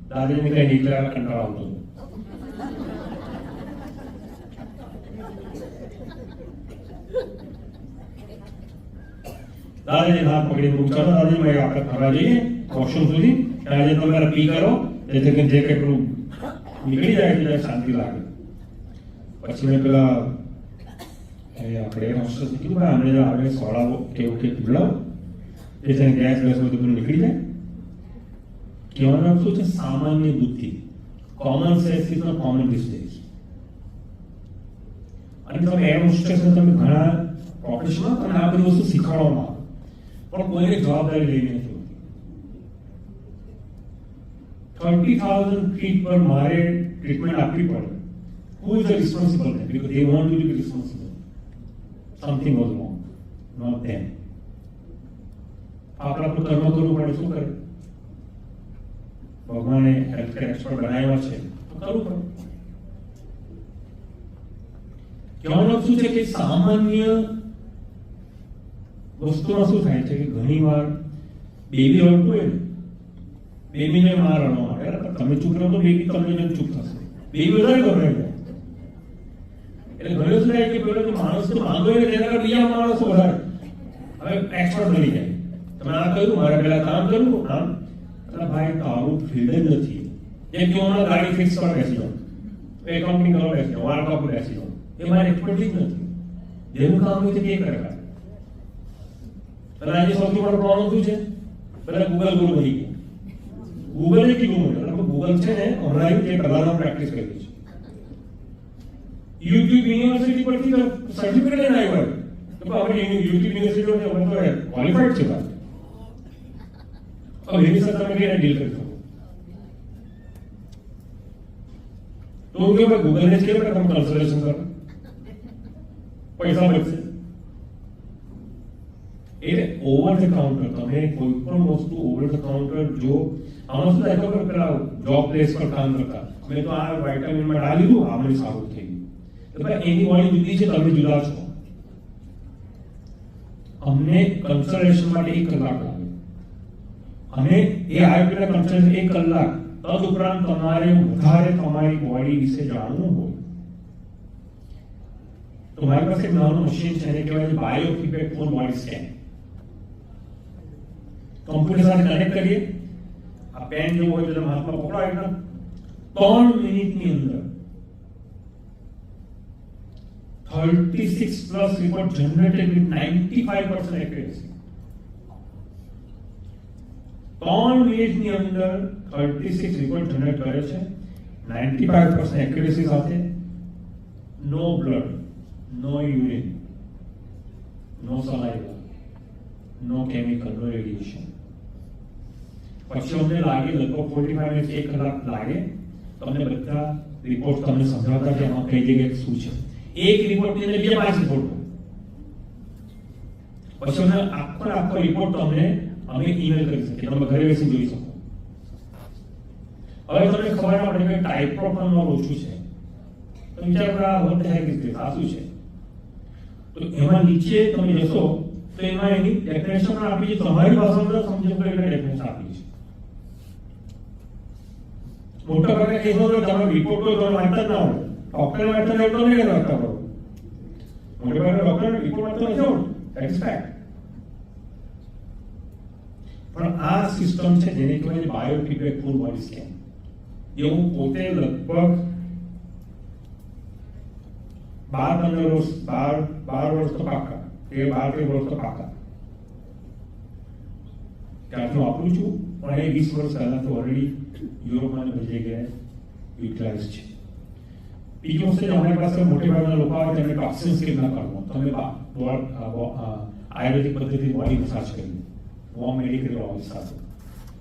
દાદાજીને કઈ નીકળ્યા કંટાળો આવતો દાદાજી હાથ પકડીને બુક કરો દાદાજી આપણે ફરવા જઈએ વોશરૂમ સુધી આજે તમે પી કરો જેથી કરીને જે કંઈ પેલું નીકળી જાય એટલે શાંતિ લાગે પછી મેં પેલા આપણે હોસ્ટેલ કીધું ભાઈ અમને આપણે સોડા કેવું કે પીવડાવો જેથી ગેસ વેસ બધું નીકળી જાય કહેવાનું શું છે સામાન્ય બુદ્ધિ common sense is not common these days અને તમે એર હોસ્ટેસમાં તમે ઘણા પ્રોફેશનમાં તમને આ બધી વસ્તુ શીખવાડવામાં આવે પણ કોઈને જવાબદારી લઈને નથી 30,000 ફીટ પર મારે ટ્રીટમેન્ટ આપવી પડે who is the responsible then because they want you to be responsible something was wrong not them આપણે આપણું કર્મ કરવું પડે શું કરે ભગવાને હેલ્થકેર એક્સપર્ટ બનાવ્યા છે તો કરવું પડે કહેવાનો શું છે કે સામાન્ય વસ્તુમાં શું થાય છે કે ઘણી વાર બેબી રડતું હોય ને બેબીને માં રડવા માટે તમે ચૂપ રહો તો બેબી તમને જેમ ચૂપ થશે બેબી વધારે ગભરાઈ જાય એટલે ઘણી વસ્તુ થાય કે પેલો જે માણસ માંગો હોય તેના કરતા બીજા માણસો વધારે હવે એક્સપર્ટ બની જાય તમે આ કહ્યું મારે પેલા કામ કરવું કામ એટલે ભાઈ તારું ફિલ્ડ જ નથી જેમ કે હું ગાડી ફિક્સ પર બેસી જાઉં એકાઉન્ટિંગ કરવા બેસી જાઉં વાર્તા પર બેસી જાઉં એ મારી એક્સપર્ટીઝ નથી જેનું કામ હોય છે તે કરે અને આજે સૌથી મોટો પ્રોબ્લેમ શું છે બધા ગૂગલ ગુરુ બની ગયા ગૂગલે કીધું મને ગૂગલ છે ને હમણાં જે પહેલાના પ્રેક્ટિસ કરી છે યુટ્યુબ યુનિવર્સિટી પરથી સર્ટિફિકેટ લઈને આવ્યો તો આપણે યુટ્યુબ યુનિવર્સિટી અમે તો ક્વોલિફાઈડ છે વાત હવે એની સાથે તમે કેને ડીલ કરી શકો તો હું કે ભાઈ ગૂગલને જ કે તમે કન્સલ્ટેશન કરો પૈસા બચશે એટલે ઓવર ધ કાઉન્ટર તમે કોઈ પણ વસ્તુ ઓવર ધ કાઉન્ટર જો આમાં શું થાય ખબર પેલા જોબ પ્લેસ પર કામ કરતા મેં તો આ વાઇટામિનમાં ડાલી દીધું આ મને સારું થઈ ગયું તો ભાઈ એની બોડી જુદી છે તમે જુદા છો અમને કન્સલ્ટેશન માટે 1 કલાક લાગે અને એ આયુર્વેદના કન્સલ્ટેશન 1 કલાક તદુપરાંત તમારે વધારે તમારી બોડી વિશે જાણવું હોય તો મારી પાસે એક નાનું મશીન છે, એને કહેવાય છે bio feedback full body scan. Computer સાથે કનેક્ટ કરીએ, આ પેન જેવું હોય તો તમે હાથમાં પકડો, એટલે 3 મિનિટની અંદર 36 plus report generated with 95% accuracy. 3 મિનિટની અંદર 36 રિપોર્ટ જનરેટ કરે છે 95% એક્યુરેસી સાથે. નો બ્લડ, નો યુરિન, નો સલાઇવા, નો કેમિકલ, નો રેડિયેશન. પછી અમને લાગે લગભગ 45 મિનિટ 1 કલાક લાગે તમને બધા રિપોર્ટ તમને સમજાવતા કે આમાં કઈ જગ્યાએ શું છે. એક રિપોર્ટની અંદર 2-5 રિપોર્ટ હોય. પછી અમને આખો રિપોર્ટ તમને અમે ઈમેલ કરી શકીએ, તમે ઘરે બેસી જોઈ શકો. હવે તમને ખબર ના પડે કે ટાઇપ્રોફન ઓછું છે, તો વિચાર કરો આ what the heck is this? આ શું છે? તો એમાં નીચે તમે જશો તો એમાં એની ડેફિનેશન આપી છે, તમારી ભાષામાં સમજો કે એને ડેફિનેશન આપી છે. મોટા ભાગે કેસો તો તમે રિપોર્ટ તો તમે વાંચતા જ ના હોય, ડોક્ટર વાંચતા એટલો નહીં વાંચતા હોય. મોટે ભાગે ડોક્ટર રિપોર્ટ વાંચતો નથી આવડતું, ધેટ ઇઝ ફેક્ટ. પણ આ સિસ્ટમ છે જેને કહેવાય bio feedback full body scan. એવું પોતે લગભગ 12-15 વર્ષ 12 વર્ષ તો પાકા, 12-13 વર્ષ તો પાકા ત્યારથી વાપરું છું. પણ એ 20 વર્ષ પહેલા તો ઓલરેડી યુરોપમાં બધી જગ્યાએ યુટિલાઇઝ છે. બીજું વસ્તુ અમારી પાસે મોટે ભાગના લોકો આવે તેમને ટોક્સિન સ્કીમ ના કરવો, તમે આયુર્વેદિક પદ્ધતિ બોડી મસાજ કરી, વોર્મ મેડિકલ ઓઇલ સાથે.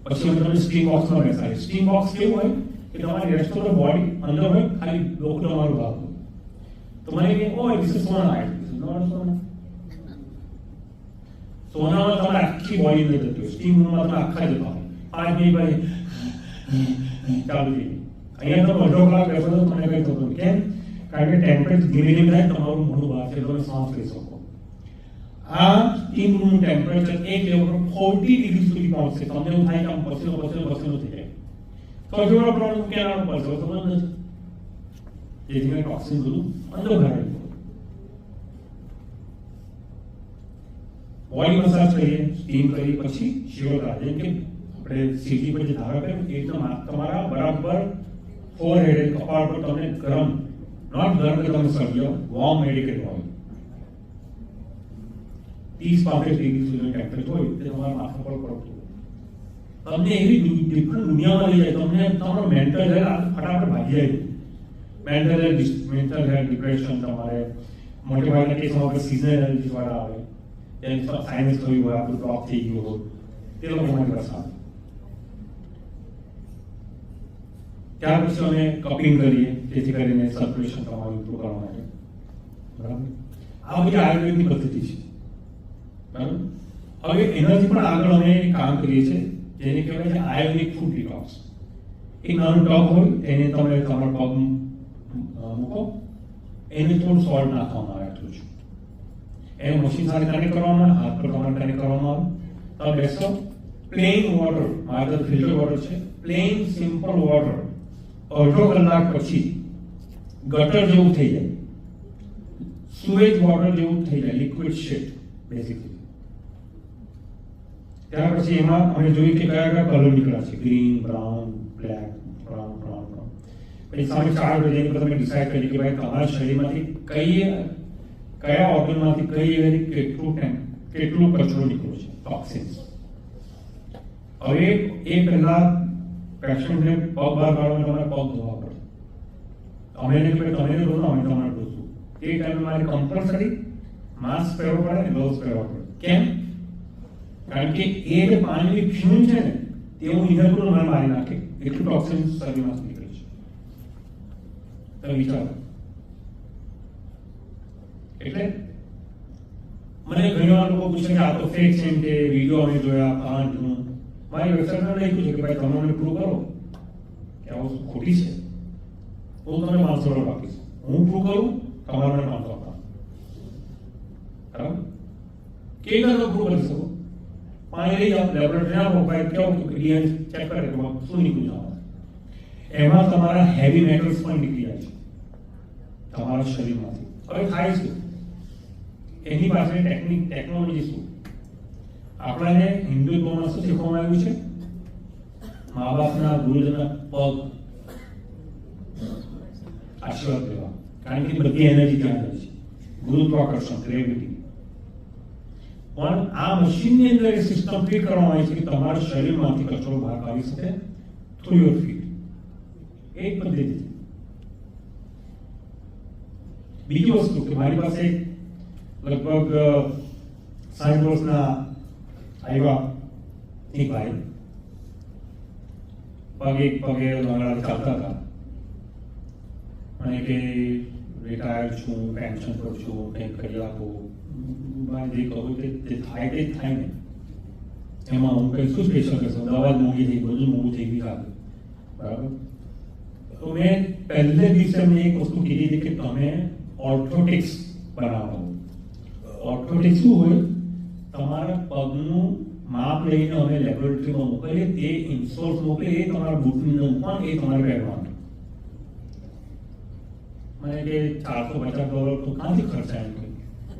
પછી અમે તમને સ્ટીમ બોક્સમાં બેસાડીએ. સ્ટીમ બોક્સ કેવું હોય કે તમારી રેસ્ટ ઓફ ધ બોડી અંદર હોય, ખાલી ડોક્ટર તમારું ભાગ હોય. તો મને કે oh this is sauna light, this is not sauna. સોનામાં તમારે આખી બોડી અંદર જતી હોય, સ્ટીમ રૂમમાં તમે આખા જતા હોય. 5 મિનિટ પછી ચાલુ થઈ ગઈ. અહીંયા તમે અડધો કલાક બેસો તો તમને કઈ થતું નથી. કેમ? કારણ કે ટેમ્પરેચર ધીમે ધીમે થાય, તમારું મોઢું બહાર છે, તમે શ્વાસ લઈ શકો. આ સ્ટીમ રૂમનું ટેમ્પરેચર એક લેવલ પર 40 ડિગ્રી સુધી પહોંચશે. તમને એવું થાય કે આમ પસીનો થઈ જાય. તો જોડો પ્રોબ્લેમ ક્યાં આવવાનો પડશે સમજ નથી. જેથી ટોક્સિન બધું અંદર ભરાય. બોડી મસાજ કરીએ, સ્ટીમ કરી, પછી શિરોધા, જેમ કે આપણે સીધી પર જે ધારા કરીએ એકદમ તમારા બરાબર ફોરહેડ કપાળ પર તમને ગરમ, નોટ ગરમ કે તમે સળિયો, વોર્મ મેડિકેટ હોય 30-35 ડિગ્રી સુધી ટેમ્પરેચર હોય તે તમારા માથા પર પડતું. તમને એવી ડિફરન્ટ દુનિયામાં લઈ જાય, તમને તમારો મેન્ટલ હેલ્થ ફટાફટ ભાગી જાય. મેન્ટલ હેલ્થ ડિપ્રેશન, તમારે મોટે ભાગના કેસમાં સિઝનલ હેલ્થ વાળા આવે, સાયન્સ થયું હોય, આપણું બ્લોક થઈ ગયું હોય, તે લોકો મારી પાસે આવે. ત્યાર પછી અમે કપિંગ કરીએ, જેથી કરીને સર્ક્યુલેશન તમારું ઇમ્પ્રૂવ કરવા માટે. બરાબર, આ બધી આયુર્વેદની પદ્ધતિ છે. બરાબર, હવે એનાથી પણ આગળ અમે કામ કરીએ છીએ જેને કહેવાય છે આયુર્વેદિક ફૂડ ડિટોક્સ. એક નાનું ટબ હોય, એને તમે તમારા પગ મૂકો, એને થોડું સોલ્ટ નાખવામાં આવે, આટલું જ. એને મશીન સાથે કનેક્ટ કરવામાં આવે, હાથ પર તમારે કનેક્ટ કરવામાં આવે. તમે બેસો, પ્લેન વોટર, મારે તો ફિલ્ટર વોટર છે, પ્લેન સિમ્પલ વોટર અડધો કલાક પછી ગટર જેવું થઈ જાય, સુએજ વોટર જેવું થઈ જાય, લિક્વિડ શીટ બેઝિકલી. ત્યાર પછી એમાં અમે જોયું કે કયા કયા કલર નીકળ્યા છે, ગ્રીન, બ્રાઉન, બ્લેક, બ્રાઉન. પછી સામે 4 જેની પર તમે ડિસાઈડ કરી કે ભાઈ તમારા શરીરમાંથી કયા ઓર્ગનમાંથી કઈ એવી કેટલું કચરો નીકળ્યો છે, ટોક્સિન્સ. હવે એ પહેલા પેશન્ટને પગ બહાર કાઢવા તમારે પગ ધોવા પડે. અમે એને તમે ધોશો, અમે તમારે ધોશું. એ ટાઈમે મારે કમ્પલસરી માસ્ક પહેરવું પડે, ગ્લોવ્સ પહેરવા પડે. કેમ? કારણ કે એ જે પાણીની ફ્યુમ છે ને તેવું ઇનહેબલ મારી નાખે, એટલું ટોક્સિન શરીરમાંથી નીકળે છે. તમે વિચારો. એટલે મને ઘણી વાર લોકો પૂછે કે આ તો ફેક છે, કે વિડીયો અમે જોયા, પાંચનું મારી વેબસાઇટમાં લખ્યું છે કે ભાઈ તમે મને પ્રૂવ કરો કે આ વસ્તુ ખોટી છે, હું તમને $500 આપીશ. હું પ્રૂવ કરું, તમારે મને $500 આપવા. બરાબર? કેવી રીતે પ્રૂવ કરી શકો? પાણી લઈ જાઓ, લેબોરેટરી આપો, ભાઈ કેવું ડીએનએ ચેક કરે કે શું નીકળી જવાનું. એમાં તમારા હેવી મેટલ્સ પણ નીકળી જાય છે તમારા શરીરમાંથી. હવે થાય છે એની પાસે ટેકનોલોજી શું? આપણને હિન્દુત્વમાં શું શીખવામાં આવ્યું છે? મા બાપના ગુરુજનના પગ આશીર્વાદ લેવા, કારણ કે બધી એનર્જી ત્યાં જાય છે, ગુરુત્વાકર્ષણ, ગ્રેવિટી. પણ આ મશીનની અંદર એ સિસ્ટમ ફિટ કરવામાં આવી છે કે તમારા શરીરમાંથી કચરો બહાર કાઢી શકે થ્રુ યોર ફીટ. એક પદ્ધતિ છે. બીજી વસ્તુ કે મારી પાસે લગભગ 60 વર્ષના આવ્યા એક ભાઈ, પગે લંગડા ચાલતા હતા, અને કે રિટાયર્ડ છું, પેન્શન પર છું, કંઈક કરી આપો. જે કહું તે થાય તે થાય ને, એમાં હું કંઈ શું સ્પેશિયલ કરશું? દવા જ મોંઘી થઈ, બધું મોંઘું થઈ ગયું. બરાબર. તો મેં પહેલે દિવસે મેં એક વસ્તુ કીધી હતી કે તમે ઓર્થોટિક્સ બનાવો. ઓર્થોટિક્સ શું હોય? તમારા પગનું માપ લઈને અમે લેબોરેટરીમાં મોકલીએ, તે ઇન્સોર્સ મોકલે, એ તમારા બૂટની અંદર મૂકવાનું, એ તમારે પહેરવાનું. મને કે $450 તો ક્યાંથી ખર્ચાય? એમ કહ્યું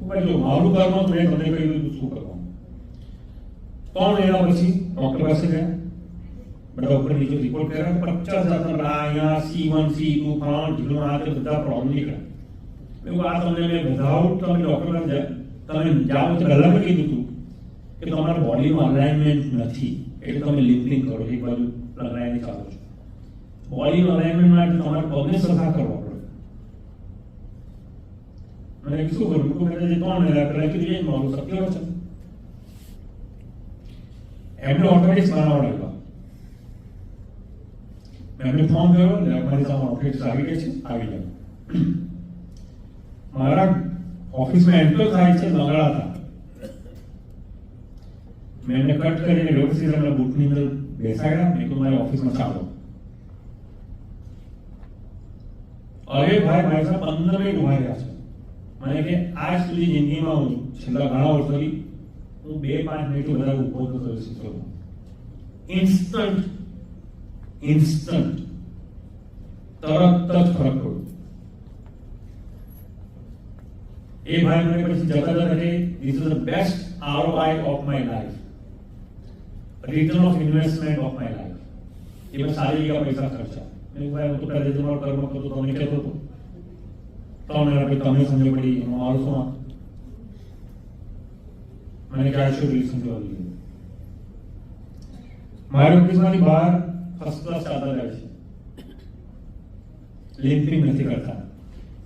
ભાઈ જો મારું ઘરમાં મેં તમને કહ્યું શું કરવાનું. 3 મહિના પછી ડોક્ટર પાસે ગયા, બધા ઉપર નીચે રિપોર્ટ કર્યા, 50,000 અહીંયા C1 C2 ખાંડ ઢીલું આ તે બધા પ્રોબ્લેમ નીકળ્યા. એવું આ તમને મેં વિધાઉટ તમે ડોક્ટર તમે જાઓ તો પહેલાં મેં કીધું હતું કે તમારા બોડીનું અલાઇનમેન્ટ નથી, એટલે તમે લિમ્પિંગ કરો, એક બાજુ લગાવીને ચાલો છો. બોડીનું અલાઇનમેન્ટ માટે તમારે પગને સરખા કરવા પડે. મને શું કરું? મેં જે 3 મહિના પહેલા કીધું એ મારું સત્ય છે. એમને ઓટોમેટિક્સ બનાવડાવ્યા. મેં એમને ફોન કર્યો, મારી સામે ઓટોમેટિક્સ આવી ગઈ છે, આવી જાવ. મારા ઓફિસમાં એન્ટર થાય છે, લંગડા હતા. મેં એમને કટ કરીને વ્યવસ્થિત એમના બૂટની અંદર બેસાડ્યા. મેં તો મારી ઓફિસમાં ચાલો. હવે ભાઈ મારી સાથે 15 મિનિટ ઉભા રહ્યા છે. મને કે આજ સુધી જિંદગીમાં હું છેલ્લા ઘણા વર્ષોથી હું 2-5 મિનિટ વધારે ઉભો થતો શીખતો. ઇન્સ્ટન્ટ તરત જ ફરક પડ્યો. એ ભાઈ મને પછી જતા જતા કે this is the best ROI of my life, return of investment of my life. એ મેં સારી જગ્યા પૈસા ખર્ચા. મેં ભાઈ હું તો પહેલે તમારો કર્મ કરતો તમને કહેતો હતો, 3 મહિના પછી તમને સમજ પડી એમાં મારું શું? મને કે આ શું રિલેશન જોવા જોઈએ. મારી ઓફિસમાંથી બહાર ફર્સ્ટ ક્લાસ ચાલતા જાય છે, લિમ્પિંગ નથી કરતા.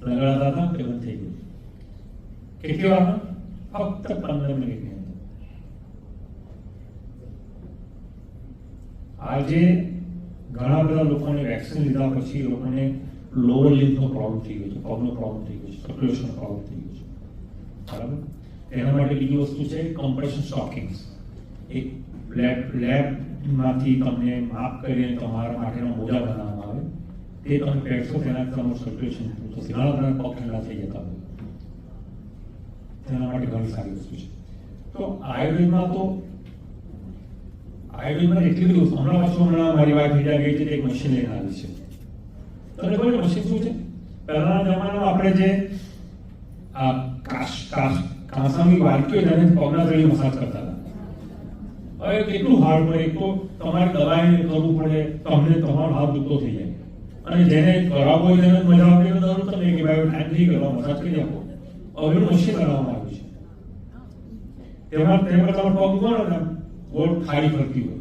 લગાડતા હતા તે બંધ થઈ ગયું. કેટલી વાર? ફક્ત 15 મિનિટની અંદર. આજે ઘણા બધા લોકોને વેક્સિન લીધા પછી લોકોને લોઅર લિમ્બનો પ્રોબ્લેમ થઈ ગયો છે, પગનો પ્રોબ્લેમ થઈ ગયો છે, સર્ક્યુલેશનનો પ્રોબ્લેમ થઈ ગયો છે. બરાબર. એના માટે બીજી વસ્તુ છે કમ્પ્રેશન સ્ટોકિંગ્સ. એક લેબમાંથી તમને માપ કરીને તમારા માટેના મોજા બનાવવામાં આવે, તે તમે પહેરશો, તેનાથી તમારું સર્ક્યુલેશન થશે. ઘણા બધા પગ ઠંડા થઈ જતા હોય, તેના માટે ઘણી સારી વસ્તુ છે. તો આયુર્વેદમાં એટલી બધી વસ્તુ. હમણાં મારી વાઈફ ઇન્ડિયા ગઈ છે, એક મશીન લઈને આવી છે. તમને ખબર મશીન શું છે? પહેલાના જમાનામાં આપણે જે કાંસાની વાટકીઓ તેને પગના તળિયે મસાજ કરતા હતા. હવે કેટલું હાર્ડ પડે. એક તો તમારે દવાઈને કરવું પડે, તમને તમારો હાથ દુખતો થઈ જાય. અને જેને કરાવવો હોય તેને મજા આવે તો જરૂર તમે કે ભાઈ ટાઈમ નહીં કરવા, મસાજ કરી આપો. હવેનું મશીન બનાવવામાં આવ્યું છે. તેમાં તમારે પગ મૂકો ને ગોળ થાળી ફરતી હોય.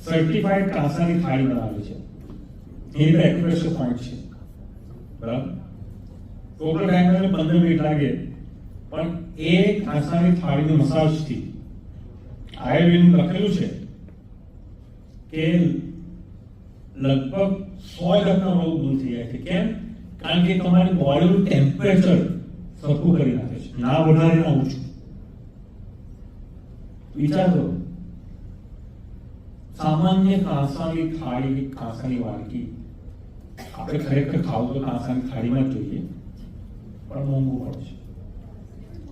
સર્ટિફાઈડ કાંસાની થાળી બનાવી છે. એ એક્યુપ્રેશર પોઈન્ટ છે. બરાબર. ટોટલ ટાઈમ 15 મિનિટ લાગે, પણ એ કાંસાની થાળીની મસાજથી આયુર્વેદમાં લખેલું છે કે લગભગ 100% રોગ દૂર થઈ જાય છે. કેમ? કારણ કે તમારી બોડીનું ટેમ્પરેચર સરખું કરી નાખે છે, ના વધારે ના ઓછું. વિચાર કરો, સામાન્ય કાંસાની થાળી, કાંસાની વાડકી આપણે ખરેખર ખાવું તો કાંસાની થાળીમાં જ જોઈએ, પણ મોંઘું પડે છે.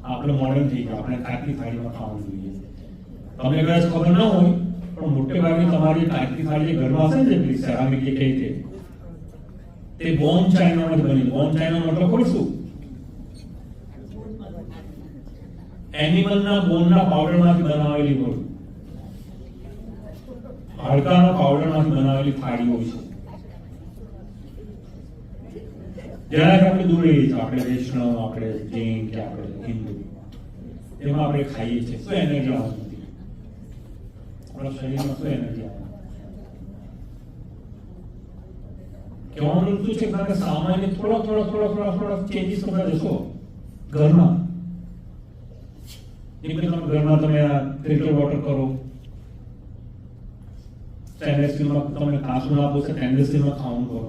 આપણે મોડર્ન થઈ ગયા, આપણે કાચની થાળીમાં ખાવાનું જોઈએ. તમને કદાચ ખબર ન હોય, પણ મોટે ભાગે તમારી કાચની થાળી જે ઘરમાં હશે ને, જે સેરામિક જે કહે છે, તે બોન ચાઇનામાં જ બની. બોન ચાઇના મતલબ ખબર શું? એનિમલના બોનના પાવડરમાંથી બનાવેલી હોય, હાડકાના પાવડરમાંથી બનાવેલી થાળી હોય છે, જેનાથી આપણે દૂર રહીએ છીએ. આપણે વૈષ્ણવ, આપણે જૈન કે આપણે હિન્દુ, એમાં આપણે ખાઈએ છીએ. શું એનર્જી આવતી નથી આપણા શરીરમાં? શું એનર્જી આવે? કહેવાનું શું છે? કારણ કે સામાન્ય થોડા ચેન્જીસ કરતા જશો ઘરમાં. જેમ કે તમે ઘરમાં તમે આ ફિલ્ટર વોટર કરો, સ્ટેનલેસ સ્ટીલમાં તમને કાચનું આપો છે, સ્ટેનલેસ સ્ટીલમાં ખાવાનું કરો.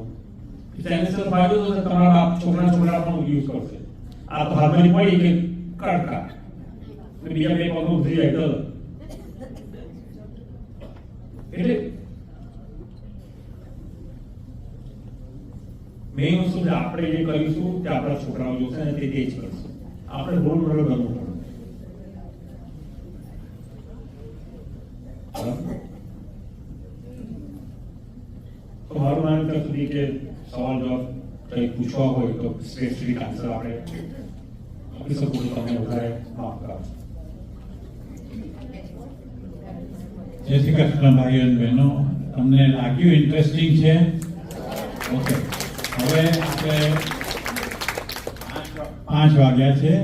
સ્ટેનલેસ સ્ટીલ ફાયદો તો છે, તમારા છોકરા પણ યુઝ કરશે. આ તો હાથમાં પડી કે કાટ બીજા બે પગ ઉભરી જાય તો એટલે મેઇન વસ્તુ છે આપણે જે કરીશું તે આપણા છોકરાઓ જોશે ને તે જ કરશે. આપણે રોલ મોડલ બનવું પડે. તો મારું માનવું ત્યાં સુધી કે સવાલ જવાબ કંઈ પૂછવા હોય તો સ્પેસિફિક આન્સર આપણે આપી શકું તો તમને વધારે માફ કરો. જય શ્રી કૃષ્ણ ભાઈઓ અને બહેનો, તમને લાગ્યું ઇન્ટરેસ્ટિંગ છે? ઓકે, હવે આપણે 5 વાગ્યા છે,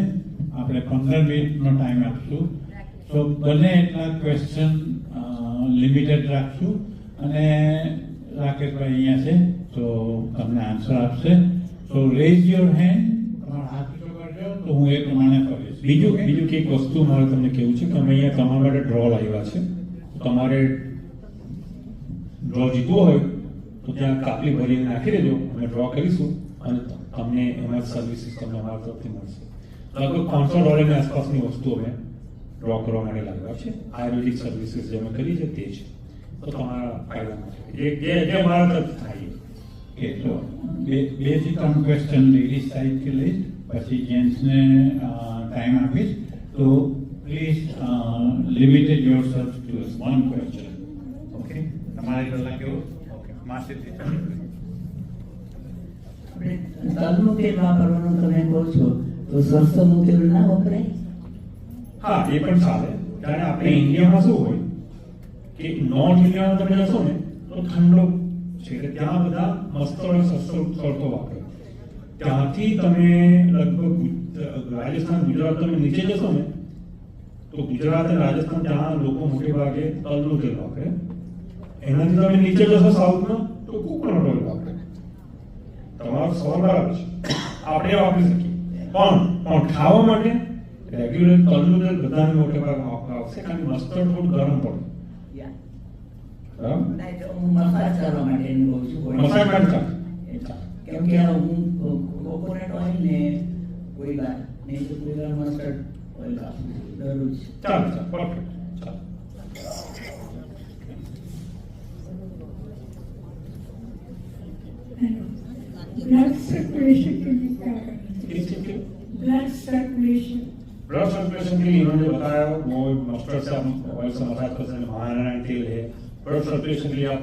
આપણે 15 મિનિટનો ટાઈમ આપશું. તો બને એટલા ક્વેશ્ચન લિમિટેડ રાખશું અને રાકેશભાઈ અહીંયા છે તો તમને આન્સર આપશે. તો રેઝ યોર હેન્ડ, તમારો હાથ ઊંચો કરજો તો હું એ પ્રમાણે કરીશ. બીજું કે એક વસ્તુ મારે તમને કહેવું છે કે અમે અહીંયા તમારા માટે ડ્રો લાવ્યા છે. તમારે ડ્રો જીતવો હોય તો ત્યાં કાપલી ભરીને નાખી દેજો, અમે ડ્રો કરીશું અને તમને એમાં સર્વિસીસ તમને અમારા તરફથી મળશે. લગભગ $500 ની આસપાસની વસ્તુ અમે ડ્રો કરવા માટે લાવ્યા છે. આયુર્વેદિક સર્વિસીસ જે અમે કરી છે તે છે, તો તમારા ફાયદા માટે જે અમારા તરફથી થાય. ઓકે, તો બે થી 3 ક્વેશ્ચન લેડીઝ સાઈડથી લઈશ, પછી જેન્ટ્સને ટાઈમ આપીશ. તો please limited yourself to 1 question. Okay, તમારે પહેલા કેવું? ઓકે, માસીથી ચાલુ. તલનું તેલ વાપરવાનું તમે કહો છો તો સરસવનું તેલ ના વપરાય? હા, એ પણ ચાલે. ત્યારે આપણે ઇન્ડિયામાં શું હોય કે નોર્થ ઇન્ડિયામાં તમે જશો ને તો ઠંડો છે કે ત્યાં બધા મસ્તળ સરતો વાપરે. ત્યાંથી તમે લગભગ રાજસ્થાન, ગુજરાત તમે નીચે જશો ને તો ગુજરાત અને રાજસ્થાન ત્યાં લોકો મોટે ભાગે તલનું તેલ વાપરે. એનાથી તમે નીચે જશો સાઉથમાં તો કોકોનટ ઓઇલ વાપરે. તમારો સવાલ બરાબર છે, આપણે વાપરી શકીએ પણ ખાવા માટે રેગ્યુલર તલનું તેલ બધાને મોટે ભાગે આવશે, કારણ કે મસ્ટર્ડ ફૂડ ગરમ પડે. હું મસાજ કરવા માટે એનું કહું છું. મસાજ માટે ચાલે. કેમ કે હું કોકોનટ ઓઇલ ને કોઈ વાર નહીં તો કોઈ વાર મસ્ટર્ડ ઓઇલ વાપરું દરરોજ. ચાલે, પરફેક્ટ, ચાલે. Blood circulation के लिए क्या करें? किस चीज के? Blood circulation. ब्लड सर्कुलेशन के लिए इन्होंने बताया वो मस्टर्ड से ऑयल से मसाज कर सकते हैं, महानारायण तेल है. ब्लड सर्कुलेशन के लिए आप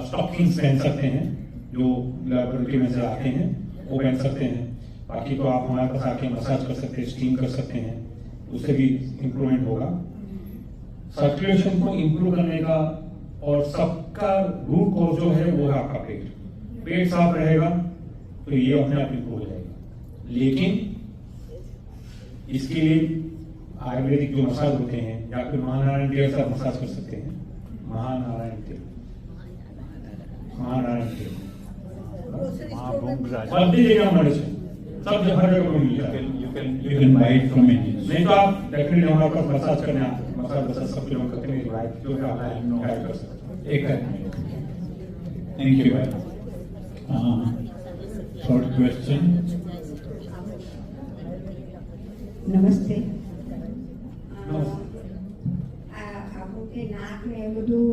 स्टॉकिंग्स पहन सकते हैं जो लेबोरेटरी में से आते हैं, वो पहन सकते हैं. बाकी तो आप हमारे पास आके मसाज कर सकते हैं, स्टीम कर सकते हैं, उससे भी इम्प्रूवमेंट होगा. सर्कुलेशन को इम्प्रूव करने का और सबका रूट कॉज जो है वो है आपका पेट. पेट साफ रहेगा तो ये अपने आप इम्प्रूव हो जाएगा. लेकिन इसके लिए आयुर्वेदिक जो मसाज होते हैं या फिर महानारायण तेल से मसाज कर सकते हैं. महानारायण तेल बધી जगह મળે છે, सब हर जगह मिल जाता है. You can buy it from India. नहीं तो आप डेफिनेटली हमारे पास मसाज करने मसाज सब लोग करते हैं, राइट जो है आप गाइड कर सकते हैं. एक थैंक यू भाई. Short question. નમસ્તે. નમસ્તે. આપણું કે નાક ને એ બધું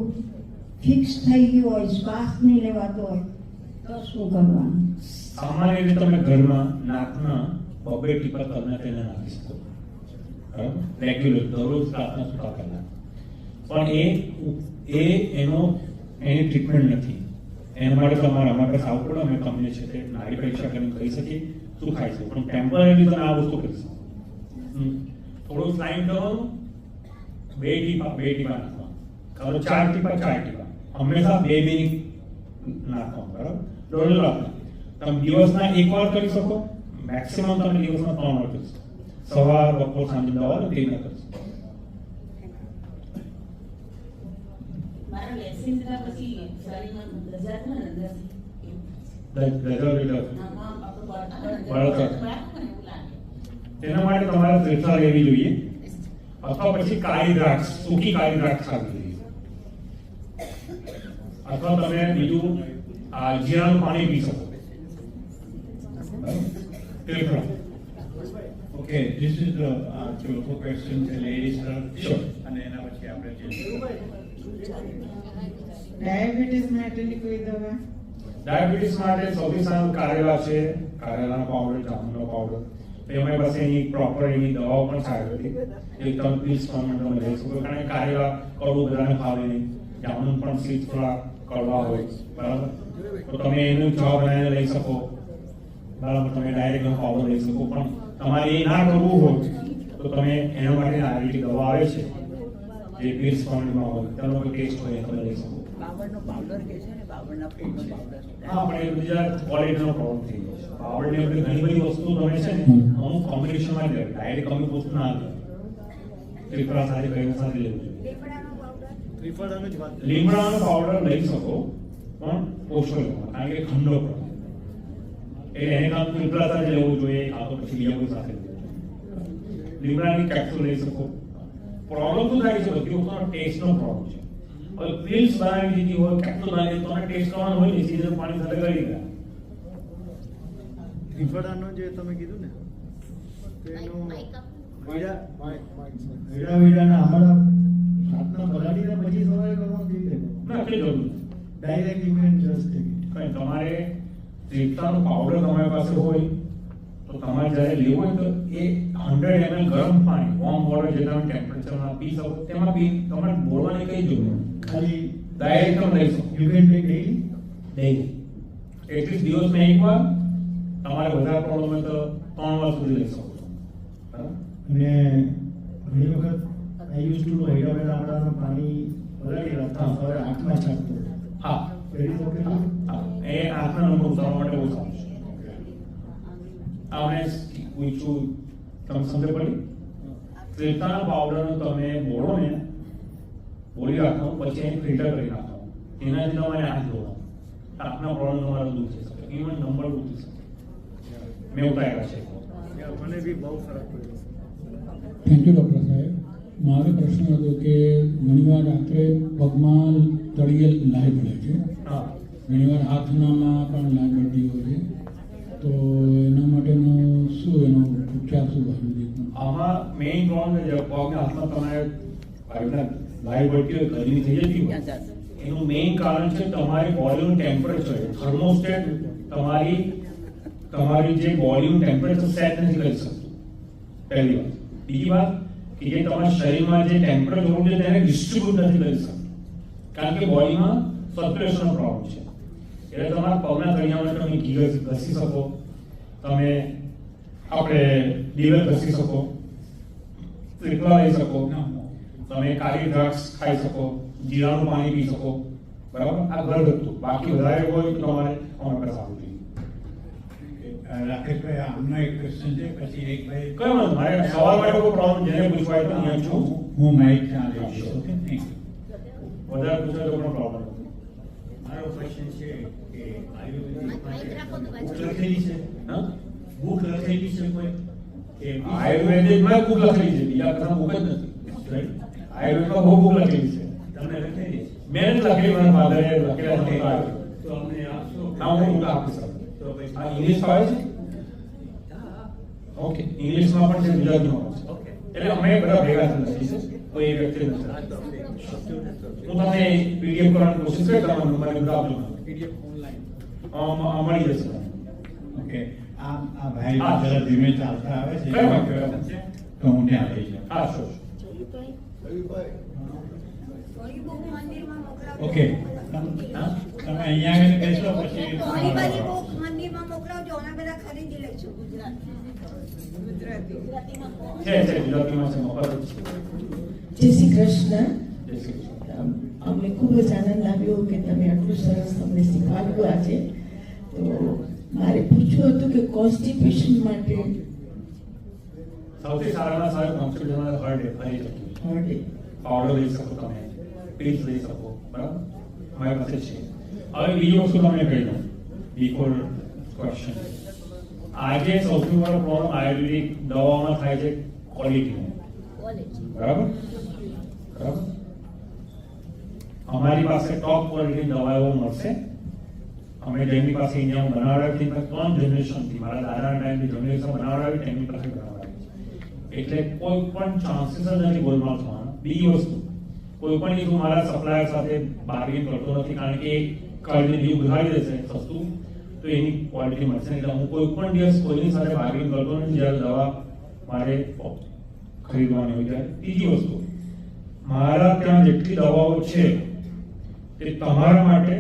ફિક્સ થઈ ગયું હોય, શ્વાસ નહીં લેવાતો હોય તો શું કરવાનું? સામાન્ય રીતે તમે ઘરમાં નાકના બબે ટીપા તમને તેને નાખી શકો, બરાબર? રેગ્યુલર દરરોજ રાતના સૂકા કલાક. પણ એની ટ્રીટમેન્ટ નથી. એના માટે તમારે અમારા પાસે આવવું પડે. અમે તમને છે તે નાડી પરીક્ષા કરીને કહી શકીએ શું ખાઈ શકો, પણ ટેમ્પરરી તમે આ વસ્તુ કરી શકો. થોડું સ્લાઇડ કરવાનું, બે ટીપા નાખવાનું, ખબર 4 ટીપા હંમેશા બે નાખવાનું, બરાબર? ડોઝર આપવાનું તમે દિવસના એકવાર કરી શકો, મેક્સિમમ તમે દિવસમાં 3 વાર કરી શકો, સવાર બપોર સાંજે દવા તે ના કરી શકો. મારા વેક્સિન લીધા પછી શરીરમાં દર્દ થાય ને અંદરથી. તેના માટે તમારે ત્રિફળા લેવી જોઈએ અથવા પછી કાળી દ્રાક્ષ, સૂકી કાળી દ્રાક્ષ ખાવી જોઈએ, અથવા તમે બીજું જીરાનું પાણી પી શકો. Triphala. Okay, this is the ચોથો question છે લેડીઝ તરફ. Sure. અને એના પછી આપણે જે ડાયાબિટીસ માટેની કોઈ દવા? ડાયાબિટીસ માટે સૌથી સારું કારેલા છે, કારેલાનો પાવડર, જામુનનો પાવડર. એમાં પાસે એની પ્રોપર એની દવાઓ પણ સારી હતી, એકદમ પીસ પ્રમાણે તમે લઈ શકો, કારણ કે કારેલા કડવું બધાને ભાવે નહીં, જામુન પણ સીધ થોડા કડવા હોય, બરાબર? તો તમે એનું ચા બનાવીને લઈ શકો, બરાબર? તમે ડાયરેક્ટ પાવડર લઈ શકો, પણ તમારે એ ના કરવું હોય તો તમે એના માટે આયુર્વેદિક દવા આવે છે જે પીસ પ્રમાણમાં હોય, તેનો કોઈ ટેસ્ટ હોય એ તમે લઈ શકો. બાબરનો પાવડર કે છે ને, બાબરના પેટનો પાવડર. હા, પણ એ બીજા ક્વોલિટીનો પ્રોબ્લેમ થઈ ગયો છે. પાવડરની આપણે ઘણી બધી વસ્તુ તમે છે ને અમુક કોમ્બિનેશનમાં જ લેવી, ડાયરેક્ટ અમુક વસ્તુ ના લેવી. ત્રિફળા સાથે કઈ સાથે લેવું જોઈએ. લીમડાનો પાવડર લઈ શકો, પણ ઓછો લેવો, કારણ કે ઠંડો પડે. એટલે એને કામ ત્રિફળા સાથે લેવું જોઈએ, આ તો પછી બીજા કોઈ સાથે લેવું જોઈએ. લીમડાની કેપ્સ્યુલ લઈ શકો. પ્રોબ્લેમ શું થાય છે, બધી વસ્તુનો ટેસ્ટનો પ્રોબ્લેમ છે. હવે પિલ્સ બનાવી દીધી હોય, કેપ્સ્યુલ બનાવી તમને ટેસ્ટ કરવાનો હોય ને, સીધું પાણી સાથે કરી ગયા. ત્રિફળાનું જે તમે કીધું ને તો એનું વીડાના અમારા રાતના પલાળીને પછી સવારે કરવાનું કેવી રીતે? ના, કઈ જરૂર નથી. Direct you can just take it. કઈ તમારે ત્રિફળાનો પાવડર તમારી પાસે હોય તો તમારે જ્યારે લેવું હોય તો એ 100 ml ગરમ પાણી, વોર્મ વોટર જે તમે ટેમ્પરેચરમાં પી શકો, તેમાં પી તમારે બોલવાની કઈ જરૂર નથી. ખાલી ડાયરેક્ટ તમે લઈ શકો you can take daily. Daily, at least દિવસમાં એકવાર. તમારે વધારે પ્રોબ્લેમ હોય તો 3 વાર સુધી લઈ શકો છો, બરાબર? અને ઘણી વખત આઈ યુઝ ટુ હૈદરાબાદ આમળાનું પાણી પલાળી રાખતા સવારે 8માં છાંટતો. હા, વેરી ઓકે. હા, એ આંખના નંબર ઉતારવા માટે બહુ સારું છે. આપણે પૂછ્યું, તમે સમજ પડી? ત્રિફળાના પાવડરનો તમે બોળો ને, બોળી રાખો, પછી એને ફિલ્ટર કરી નાખો, એનાથી તમારે આંખ ધોવાનો, આંખના પ્રોબ્લેમ તમારો દૂર થઈ શકે, ઇવન નંબર દૂર થઈ શકે. મેં ઉતાર્યા છે. મને બી બહુ ફરક પડ્યો. થેન્ક યુ ડૉક્ટર સાહેબ. મારો પ્રશ્ન હતો કે ઘણીવાર રાત્રે પગમાં તળિયે લાઈ પડે છે, હા, ઘણીવાર હાથનામાં પણ લાઈ પડતી હોય છે, તો એના માટેનો શું એનો ઉપચાર શું આયુર્વેદિકનો? આમાં મેઇન પ્રોબ્લેમ છે, પગના હાથમાં તમારે લાઈ પડતી હોય, ગરમી થઈ જતી હોય, એનું મેઇન કારણ છે તમારી બોડીનું ટેમ્પરેચર. થર્મોસ્ટેટ તમારી જે બોડીનું ટેમ્પરેચર સેટ નથી કરી શકતું, પહેલી વાત. બીજી વાત કે જે તમારા શરીરમાં જે ટેમ્પરેચર હોવું જોઈએ તેને ડિસ્ટ્રીબ્યુટ નથી કરી શકતું, કારણ કે બોડીમાં સર્ક્યુલેશનનો પ્રોબ્લેમ છે. એટલે તમારા પગના તળિયામાં તમે ઘી ઘસી શકો, તમે આપણે લીવર ઘસી શકો, ત્રિફળા લઈ શકો, તમે કાળી દ્રાક્ષ ખાઈ શકો, જીરાનું પાણી પી શકો, બરાબર? આ ઘરગથ્થુ. બાકી વધારે હોય તો તમારે અમારા પાસે આવવું જોઈએ. રાકેશભાઈ, આમનો એક ક્વેશ્ચન છે, પછી એક ભાઈ. કઈ વાંધો, મારે સવાલ માટે કોઈ પ્રોબ્લેમ જેને પૂછવાય તો અહીંયા છું. હું માઇક ત્યાં લઈશ. Okay, thank you. વધારે પૂછાય તો પણ પ્રોબ્લેમ નથી. મારો ક્વેશ્ચન છે કે આયુર્વેદિક બુક લખેલી છે, હા, બુક લખેલી છે કોઈ કે આયુર્વેદિકમાં બુક લખેલી છે, બીજા બધા બુક જ નથી. આયુર્વેદમાં બહુ બુક લખેલી છે. તમને લખેલી છે? મેં નથી લખેલી, મારા ફાધરે લખેલા છે. તો અમને આપશો? હા, હું બુક આપી શકું. તો પછી આ ઇંગ્લિશ ફાવે છે? ઓકે, ઇંગ્લિશમાં પણ છે, ગુજરાતીમાં પણ છે. ઓકે. એટલે અમે બધા ભેગા થઈને લખીશું, કોઈ એક વ્યક્તિ નથી. હું તમને પીડીએફ કરવાની કોશિશ કરીશ, તમારો નંબર મને આપજો. પીડીએફ ઓનલાઈન મળી જશે તમને. ઓકે, આ ભાઈ હા. જરા ધીમે ચાલતા આવે છે, કઈ વાંધો નહીં. તો હું ત્યાં લઈ જાઉં. હા, શું ઓકે, હા? તમે અહીંયા આવીને બેસો, પછી ઘણી બધી બુક મંદિરમાં મોકલાવજો, અમે બધા ખરીદી લઈશું ગુજરાત. ગુજરાતીમાં કોણ? છે ગુજરાતીમાં છે, મફત જ છે. જય શ્રી કૃષ્ણ. જય શ્રી કૃષ્ણ. અમને ખૂબ જ આનંદ આવ્યો કે તમે આટલું સરસ અમને શીખવાડ્યું આજે. તો મારે પૂછવું હતું કે કોન્સ્ટિપેશન માટે સૌથી સારામાં સારું કોન્સ્ટિટ્યુશન હર્ડ ફરી શકીએ. હળે પાવડર લઈ શકો તમે, પીસ લઈ શકો, બરાબર, મારી પાસે છે. હવે બીજી વસ્તુ તમને કહી દઉં બિફોર ક્વેશ્ચન. આજે સૌથી મોટો પ્રોબ્લેમ આયુર્વેદિક દવાઓમાં થાય છે ક્વોલિટીનો, બરાબર બરાબર. અમારી પાસે ટોપ ક્વોલિટીની દવાઓ મળશે. અમે જેમની પાસે ઇન્ડિયામાં બનાવડાવી 3 જનરેશનથી, મારા દાદાના ટાઈમથી જનરેશન બનાવડાવી તેમની પાસે બનાવડાવી. એટલે કોઈ પણ ચાન્સીસ જ નથી ગોલમાલ થવાનો. બીજી વસ્તુ, કોઈ પણ હું મારા સપ્લાયર સાથે બાર્ગેન કરતો નથી, કારણ કે એ કાઢીને બીજું ઉધારી દેશે સસ્તું, તો એની ક્વોલિટી મળશે નહીં. એટલે હું કોઈ પણ દિવસ કોઈની સાથે બાર્ગેન કરતો નથી જ્યારે દવા મારે ખરીદવાની હોય ત્યારે. ત્રીજી વસ્તુ, મારા ત્યાં જેટલી દવાઓ છે તે તમારા માટે,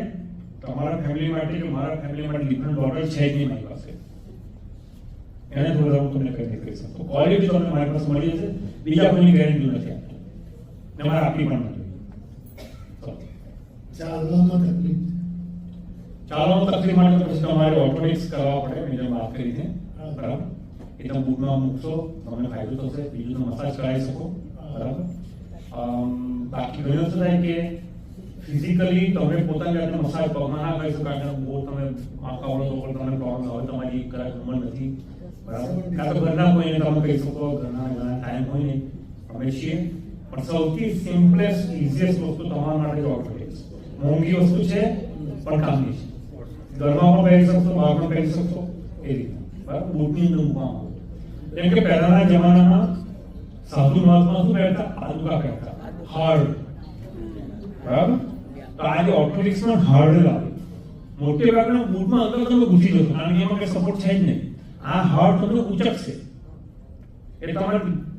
તમારા ફેમિલી માટે કે મારા ફેમિલી માટે ડિફરન્ટ બોટલ છે જ નહીં મારી પાસે. એને થોડા હું તમને કહી દઈશ. તો ક્વોલિટી તમને મારી પાસે મળી જશે, બીજા કોઈની ગેરંટી નથી આપતો, ને મારે આપી પણ નથી. ચાલવામાં તકલીફ. ચાલવામાં તકલીફ માટે પછી તમારે ઓટોમેટિક્સ કરવા પડે, મેં જેમ વાત કરી છે, બરાબર. એ તમે બૂટમાં મૂકશો, તમને ફાયદો થશે. બીજું તમે મસાજ કરાવી શકો, બરાબર. બાકી ઘણી વસ્તુ થાય કે ફિઝિકલી તમે પોતાની જાતને મસાજ પગમાં ના કરી શકો, કારણ કે બહુ તમે આંખા વળો તો પણ તમને પ્રોબ્લેમ હોય, તમારી કદાચ ઉંમર નથી, બરાબર. કાં તો ઘરના કોઈને તમે કહી શકો, ઘરના ટાઈમ હોય નહીં, અમે છીએ. પણ સૌથી સિમ્પલેસ્ટ ઇઝીએસ્ટ વસ્તુ તમારા માટે ઓર્થોપેડિક્સ. મોંઘી વસ્તુ છે પણ કામની છે. ઘરમાં પણ પહેરી શકશો, બહાર પણ પહેરી શકશો, એ રીતે, બરાબર. બૂટની અંદર મૂકવામાં આવે. જેમ કે પહેલાના જમાનામાં સાધુ મહાત્મા શું પહેરતા? પાદુકા પહેરતા, હાર્ડ, બરાબર. તો આજે ઓર્થોપેડિક્સમાં હાર્ડ લાવે. મોટે ભાગના બૂટમાં અંદર તમે ઘૂસી જશો, કારણ કે એમાં કઈ સપોર્ટ છે જ નહીં. આ હાર્ડ તમને ઉચકશે. એટલે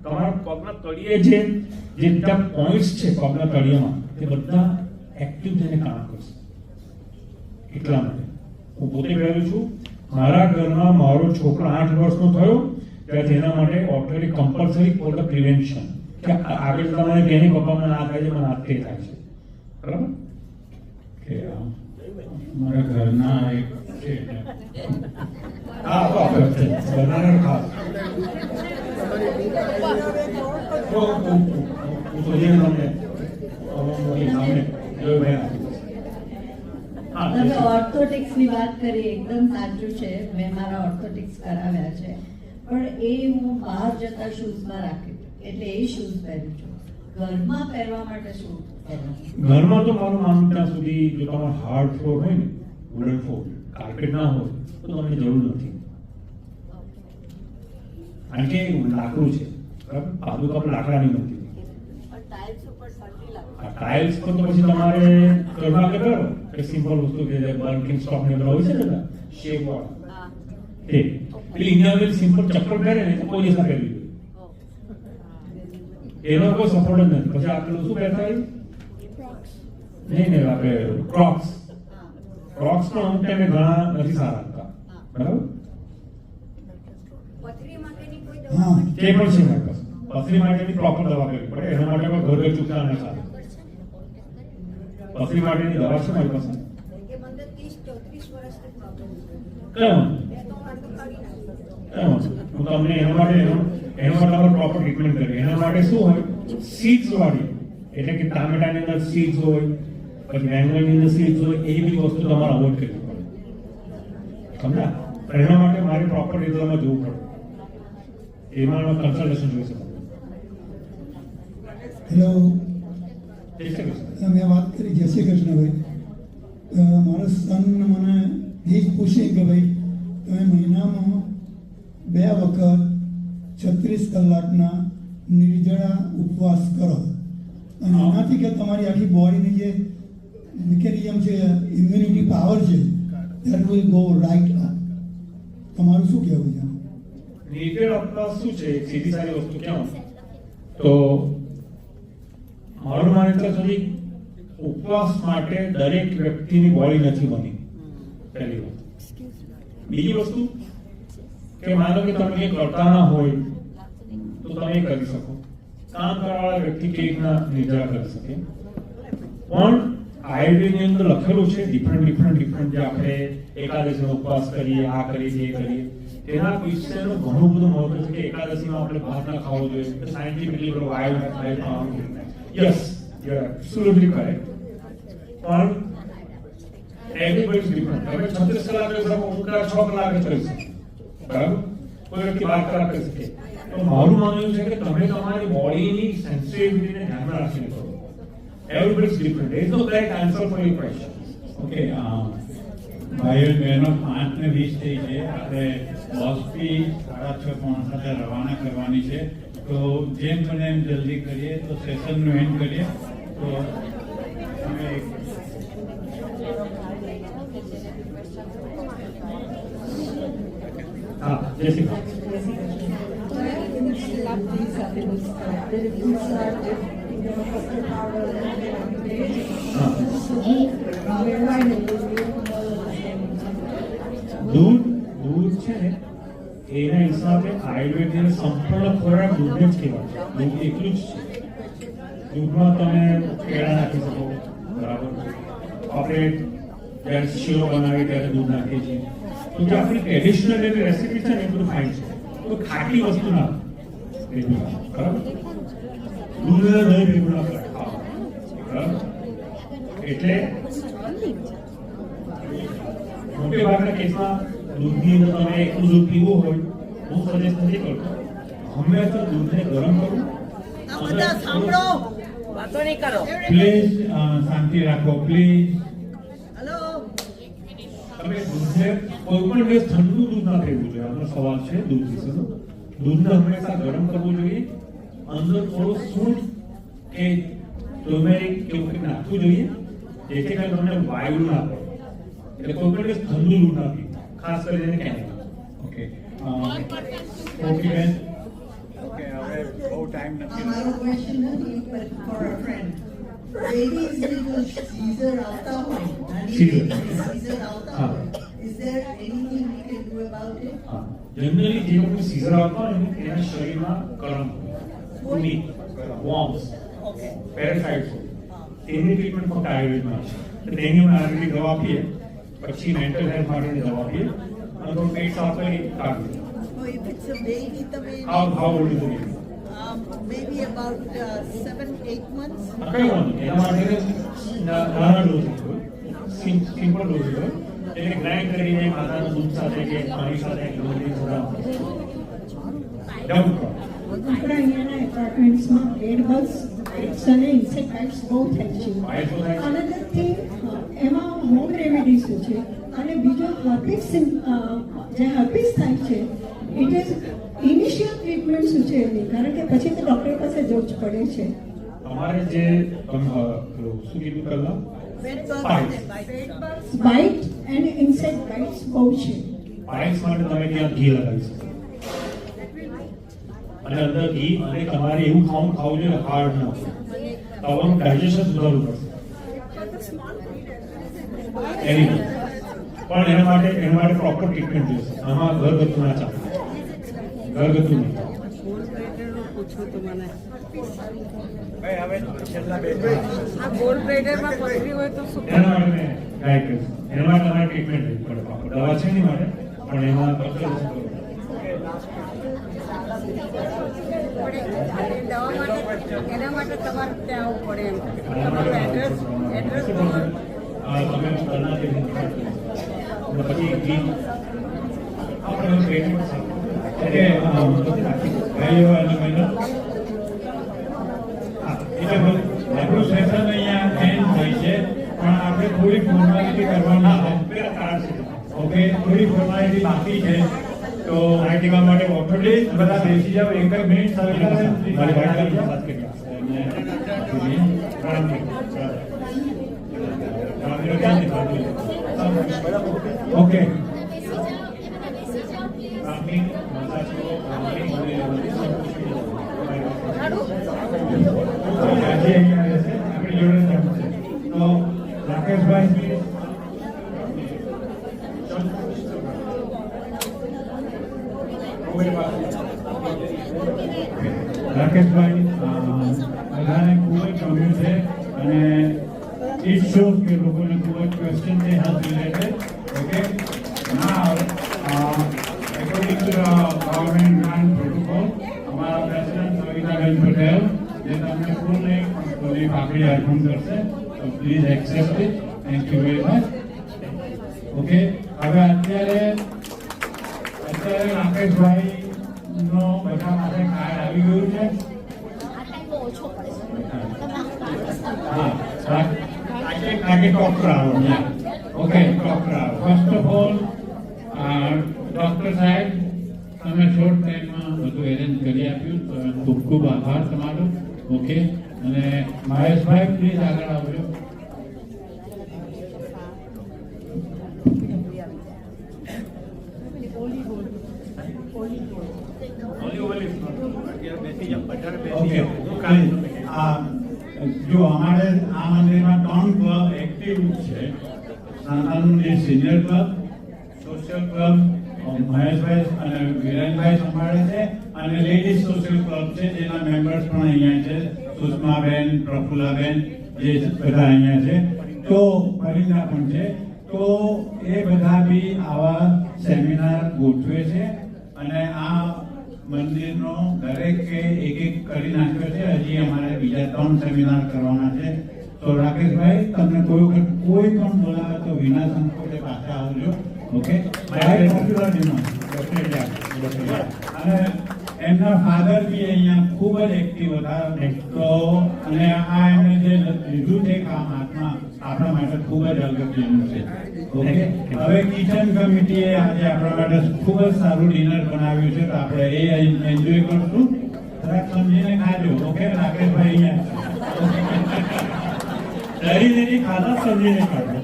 તમારા પગના તળિયે જે પોઈન્ટ્સ છે પગના તળિયામાં, તે બધા એક્ટિવ થઈને કામ કરશે. એટલા માટે હું પોતે પહેરું છું. મારા ઘરમાં મારો છોકરો 8 વર્ષનો થયો ત્યારે તેના માટે orthopaedic compulsory for the prevention, કે આગળ તમારે તેની પપ્પામાં ના થાય છે, મને આ તે થાય છે, બરાબર. કે મારા ઘરના એક છે હા, તો આપણે છે બનાના ખાસ હું તો જેમ તમને સામે જોઈ ભાઈ. તમે ઓર્થોટિક્સ ની વાત કરી, એકદમ સાચું છે. મેં મારા ઓર્થોટિક્સ કરાવ્યા છે, પણ એ હું બહાર જતા શૂઝમાં રાખી, એટલે એ શૂઝ પહેરું છું. ઘરમાં પહેરવા માટે શું પહેરવું? ઘરમાં તો મારું માનવું ત્યાં સુધી જો તમારો હાર્ડ ફ્લોર હોય ને, વુડન ફ્લોર, કાર્પેટ ના હોય તો તમને જરૂર નથી. કારણ કે લાકડું છે, બરાબર. પાદુકા પણ લાકડાની નથી. ટાઇલ્સ પર તો પછી તમારે ઘરમાં આગળ કરો કે સિમ્પલ વસ્તુ કે બર્કિંગ સ્ટોક ને હોય છે ને શેપ વાળા, તે એટલે ઇન્ડિયામાં સિમ્પલ ચપ્પલ પહેરે ને કોઈ દિવસ પહેરવી જોઈએ, એનો કોઈ સપોર્ટ જ નથી. પછી આપણે શું પહેરતા હોય? નહીં આપણે ક્રોક્સ પણ અમુક ટાઈમે ઘણા નથી સારા હતા, બરાબર. હા, તે પણ છે મારી પાસે. પથરી માટેની પ્રોપર દવા કરવી પડે, એના માટે કોઈ ઘરેલું ઉપચાર નથી સારું. પથરી માટેની દવા છે મારી પાસે. હું તમને એના માટે પ્રોપર ટ્રીટમેન્ટ કરી. એના માટે શું હોય? સીડ્સ વાળી, એટલે કે ટામેટાની અંદર સીડ્સ હોય, પછી બેંગણની અંદર સીડ્સ હોય, એ બધી વસ્તુ તમારે અવોઇડ કરવી પડે, સમજ્યા? એના માટે મારે પ્રોપર રિઝલ્ટમાં જવું પડે, એમાં કન્સલ્ટેશન જોઈશે. હેલો, જય શ્રી કૃષ્ણ. મેં વાત કરી. જય શ્રી કૃષ્ણભાઈ. મારો સન મને એ જ પૂછે કે ભાઈ તમે મહિનામાં 2 વખત 36 કલાકના નિર્જળા ઉપવાસ કરો અને એનાથી કે તમારી આખી બોડીની જે મિકેનિઝમ છે, ઇમ્યુનિટી પાવર છે, that will go right up. તમારું શું કહેવું છે? નિર્જળ ઉપવાસ શું છે? એક સીધી સારી વસ્તુ કેવું તો મારું માને ત્યાં સુધી ઉપવાસ માટે દરેક વ્યક્તિની બોડી નથી બની, પહેલી વાત. બીજી વસ્તુ કે માનો કે તમે એ કરતા ના હોય તો તમે એ કરી શકો, કામ કરવાવાળા વ્યક્તિ કેવી રીતના નિર્ધાર કરી શકે. પણ આયુર્વેદની અંદર લખેલું છે ડિફરન્ટ જે આપણે એકાદશીનો ઉપવાસ કરીએ, આ કરીએ, એ કરીએ, તેના વિશેનું ઘણું બધું મહત્વ છે કે એકાદશીમાં આપણે ભાત ના ખાવો જોઈએ, સાયન્ટિફિકલી વાયુ ખાવાનું. Yes, you are absolutely correct. પણ everybody is different. તમે 36 કલાક કરી શકો, હું 6 કલાક કરી શકું, બરાબર? કોઈ વ્યક્તિ 12 કલાક કરી શકે. તો મારું માનવું છે કે તમે તમારી બોડીની સેન્સિટિવિટીને ધ્યાનમાં રાખીને કરો. Everybody is different. There is no correct answer for your question. Okay, ભાઈઓ બહેનો 5:20 થઈ છે, આપણે બસથી 6:30 સાથે રવાના કરવાની છે. તો જેમ બને એમ જલ્દી કરીએ તો સેશનનું એન્ડ કરીએ. તો તમે હા, જય શ્રી કૃષ્ણ. દૂધ છે ને એના હિસાબે આયુર્વેદની સંપૂર્ણ ખોરાક દૂધને જ કહેવાય. દૂધ એટલું જ છે. દૂધમાં તમે કેળા નાખી શકો, બરાબર? આપણે જ્યારે શીરો બનાવીએ ત્યારે દૂધ નાખીએ છીએ. તો જે આપણી ટ્રેડિશનલ એવી રેસીપી છે ને એ બધું ફાઇન છે. તો ખાટી વસ્તુ ના ભેગું ના, બરાબર? દૂધ દહીં ભેગું ના કરે, બરાબર? એટલે મોટે ભાગના કેસમાં દૂધની અંદર તમે એકલું દૂધ પીવું હોય, હું સજેસ્ટ નથી કરતો. હંમેશા દૂધને ગરમ કરવું. પ્લીઝ શાંતિ રાખો, પ્લીઝ. તમે દૂધને કોઈ પણ દિવસ ઠંડુ દૂધ ના પીવું જોઈએ. આનો સવાલ છે દૂધ વિશેનો. દૂધને હંમેશા ગરમ કરવું જોઈએ. અંદર થોડું સૂંઠ કે ટર્મેરિક કેવું કંઈક નાખવું જોઈએ, જેથી કરીને તમને વાયુ ના પડે. એટલે કોઈ પણ દિવસ ઠંડુ દૂધ ના પીવું, ખાસ કરીને કેનેડા. ઓકે, ઓકે બેન. ઓકે, હવે બહુ ટાઈમ નથી. મારો ક્વેશ્ચન નથી, but for a friend. Babies little seizure આવતા હોય, seizure આવતા હોય. Is there anything we can do about it? હા, જનરલી જે લોકો સીઝર આવતા હોય ને એના શરીરમાં ગરમ હોય, વોર્મ્સ, પેરાસાઇટ્સ હોય, તેની ટ્રીટમેન્ટ ફક્ત આયુર્વેદમાં છે. તો તેની અમે આયુર્વેદિક દવા આપીએ, પછી મેન્ટલ હેલ્થ માટેની દવા આપીએ અને થોડું પેટ સાફ કરી કાઢીએ. So if it's a baby, the baby, How old is the baby? maybe about 7-8 months. કઈ વાંધો નહીં. એના માટે નાના ડોઝ હોય, સિમ્પલ ડોઝ હોય, એટલે ગ્રાઇન્ડ કરીને માતાના દૂધ સાથે કે પાણી સાથે ગમે આપણા અહીંયાના એપાર્ટમેન્ટ્સમાં બેડબગ્સ અને ઇન્સેક્ટાઇડ્સ બહુ થાય છે. અનધર થિંગ, એમાં હોમ રેમેડી શું છે? અને બીજો હર્પિસ, જે હર્પિસ થાય છે, ઇટ ઇઝ ઇનિશિયલ ટ્રીટમેન્ટ શું છે એની? કારણ કે પછી તો ડૉક્ટર પાસે જવું જ પડે છે. અમારે જે શું કીધું પહેલા બાઇટ એન્ડ ઇન્સેક્ટ બાઇટ્સ બહુ છે. પાઇલ્સ માટે તમે ત્યાં ઘી લગાવી શકો અને અંદર ઘી અને તમારે એવું ખાવું જોઈએ હાર્ડ ના હોય. તમારું ડાયજેશન સુધારવું પડશે એની પણ એના માટે પ્રોપર ટ્રીટમેન્ટ જોઈશે. આમાં ઘરગથ્થુ ના ચાલે, ઘરગથ્થુ નહીં. ભાઈ હવે છેલ્લા બે આ ગોલ્ડ પ્લેટરમાં પથરી હોય તો શું? એના માટે મેં ગાઈડ કરીશ. એના માટે તમારે ટ્રીટમેન્ટ લેવી પડે. દવા છે નહીં માટે, પણ એમાં એના માટે તમારે ત્યાં આવવું પડે એમ. તમારું એડ્રેસ પછી ઘી આપણે ટ્રીટમેન્ટ એટલે ભાઈઓ અને બહેનો, આપણું સેશન અહીંયા એન્ડ થાય છે, પણ આપણે થોડી ફોર્માલિટી કરવાના છે. ઓકે, થોડી ફોર્માલિટી બાકી છે. તો આ ટીકા માટે ઓથોરિટી બધા બેસી જાવ. એક જ મિનિટ ઓકે. તો રાકેશભાઈ રાકેશભાઈ બધાને ખૂબ જ ગમ્યું છે અને ઇટ શોઝ કે લોકોને ખૂબ જ ક્વેશ્ચન છે health related. Okay, now according to government grant protocol અમારા પ્રેસિડેન્ટ સવિતાબેન પટેલ જે તમને ફૂલની પાકડી અર્પણ કરશે. તો please accept it. Thank you very much. Okay, હવે અત્યારે રાકેશભાઈ નો બધા માટે કાર્ડ આવી ગયું છે. હા, ડોક્ટર આવો. ઓકે, ડોક્ટર આવો. ફર્સ્ટ ઓફ ઓલ ડોક્ટર સાહેબ, તમે શોર્ટ ટાઈમમાં બધું એરેન્જ કરી આપ્યું, તો ખૂબ ખૂબ આભાર તમારો. ઓકે, અને મહેશભાઈ પ્લીઝ આગળ આવજો. જો અમારે આ મંદિરમાં 3 ક્લબ એક્ટિવ છે. નાનાનું સિનિયર ક્લબ, સોશિયલ ક્લબ મહેશભાઈ અને વિરેનભાઈ સંભાળે છે, અને લેડીઝ સોશિયલ ક્લબ છે જેના મેમ્બર્સ પણ અહીંયા છે. સુષ્માબેન, પ્રફુલ્લાબેન જે બધા અહીંયા છે. તો પરિંદા પણ છે. તો એ બધા બી આવા સેમિનાર ગોઠવે છે અને આ મંદિરનો દરેકે એક કરી નાખ્યો છે. હજી અમારે બીજા 3 સેમિનાર કરવાના છે. તો રાકેશભાઈ, તમને કોઈ વખત કોઈ પણ બોલાવે તો વિના સંકોચે પાછા આવજો. ઓકે, અને એમના ફાધર બી અહીંયા ખૂબ જ એક્ટિવ હતા. તો અને આ એમને જે લીધું છે કામ હાથમાં, આપણા માટે ખૂબ જ અગત્યનું છે. ઓકે, હવે કિચન કમિટીએ આજે આપણા માટે ખૂબ જ સારું ડિનર બનાવ્યું છે, તો આપણે એ એન્જોય કરશું. જરાક સમજીને ખાજો. ઓકે, રાકેશભાઈ અહીંયા ડરી ખાધા, સમજીને ખાધો.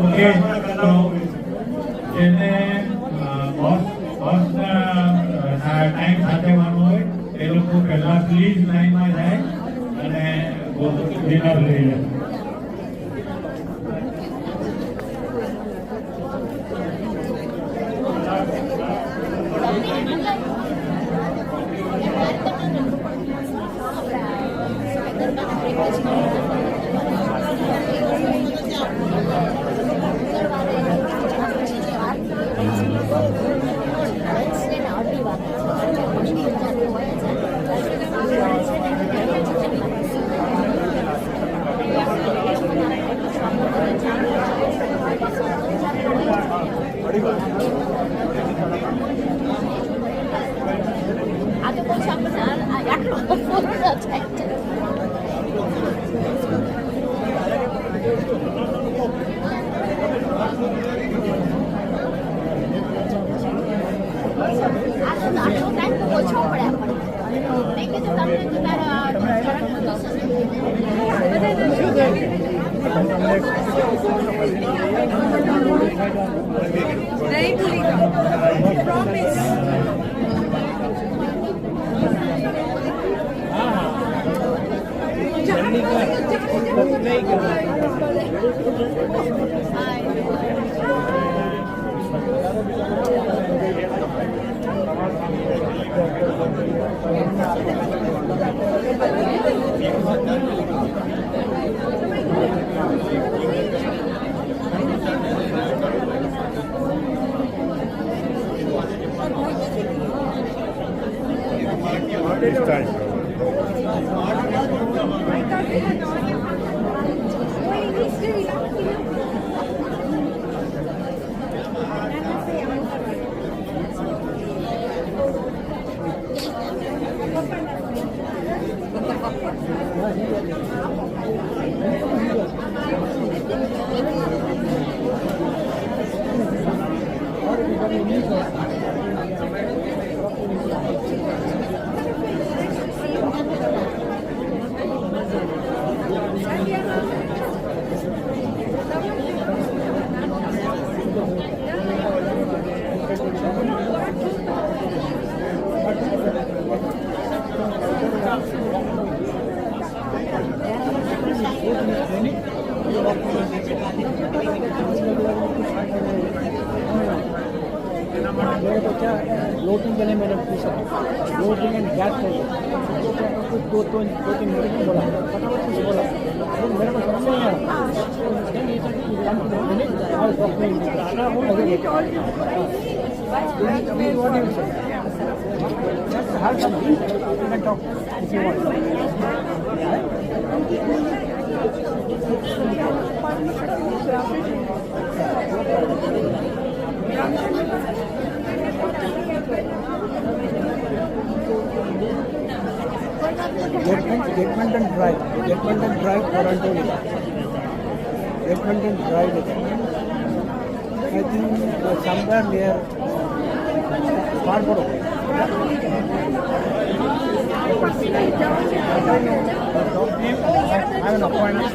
ઓકે, તો જેને ટાઈમ સાચવવાનું હોય એ લોકો પહેલા પ્લીઝ લાઈનમાં જાય અને ડિનર લઈ લે. નહીં ભૂલી જાઓ. પ્રોમિસ. एना माटे मेरे को क्या फ्लोटिंग के लिए मैंने पूछा फ्लोटिंग एंड गैस कुछ दो तीन मिनट में बोला फटाफट कुछ बोला तो मेरे को समझ नहीं आया Getmandan Drive for Antony. Getmandan Drive. I think somewhere near Scarborough. I have an appointment.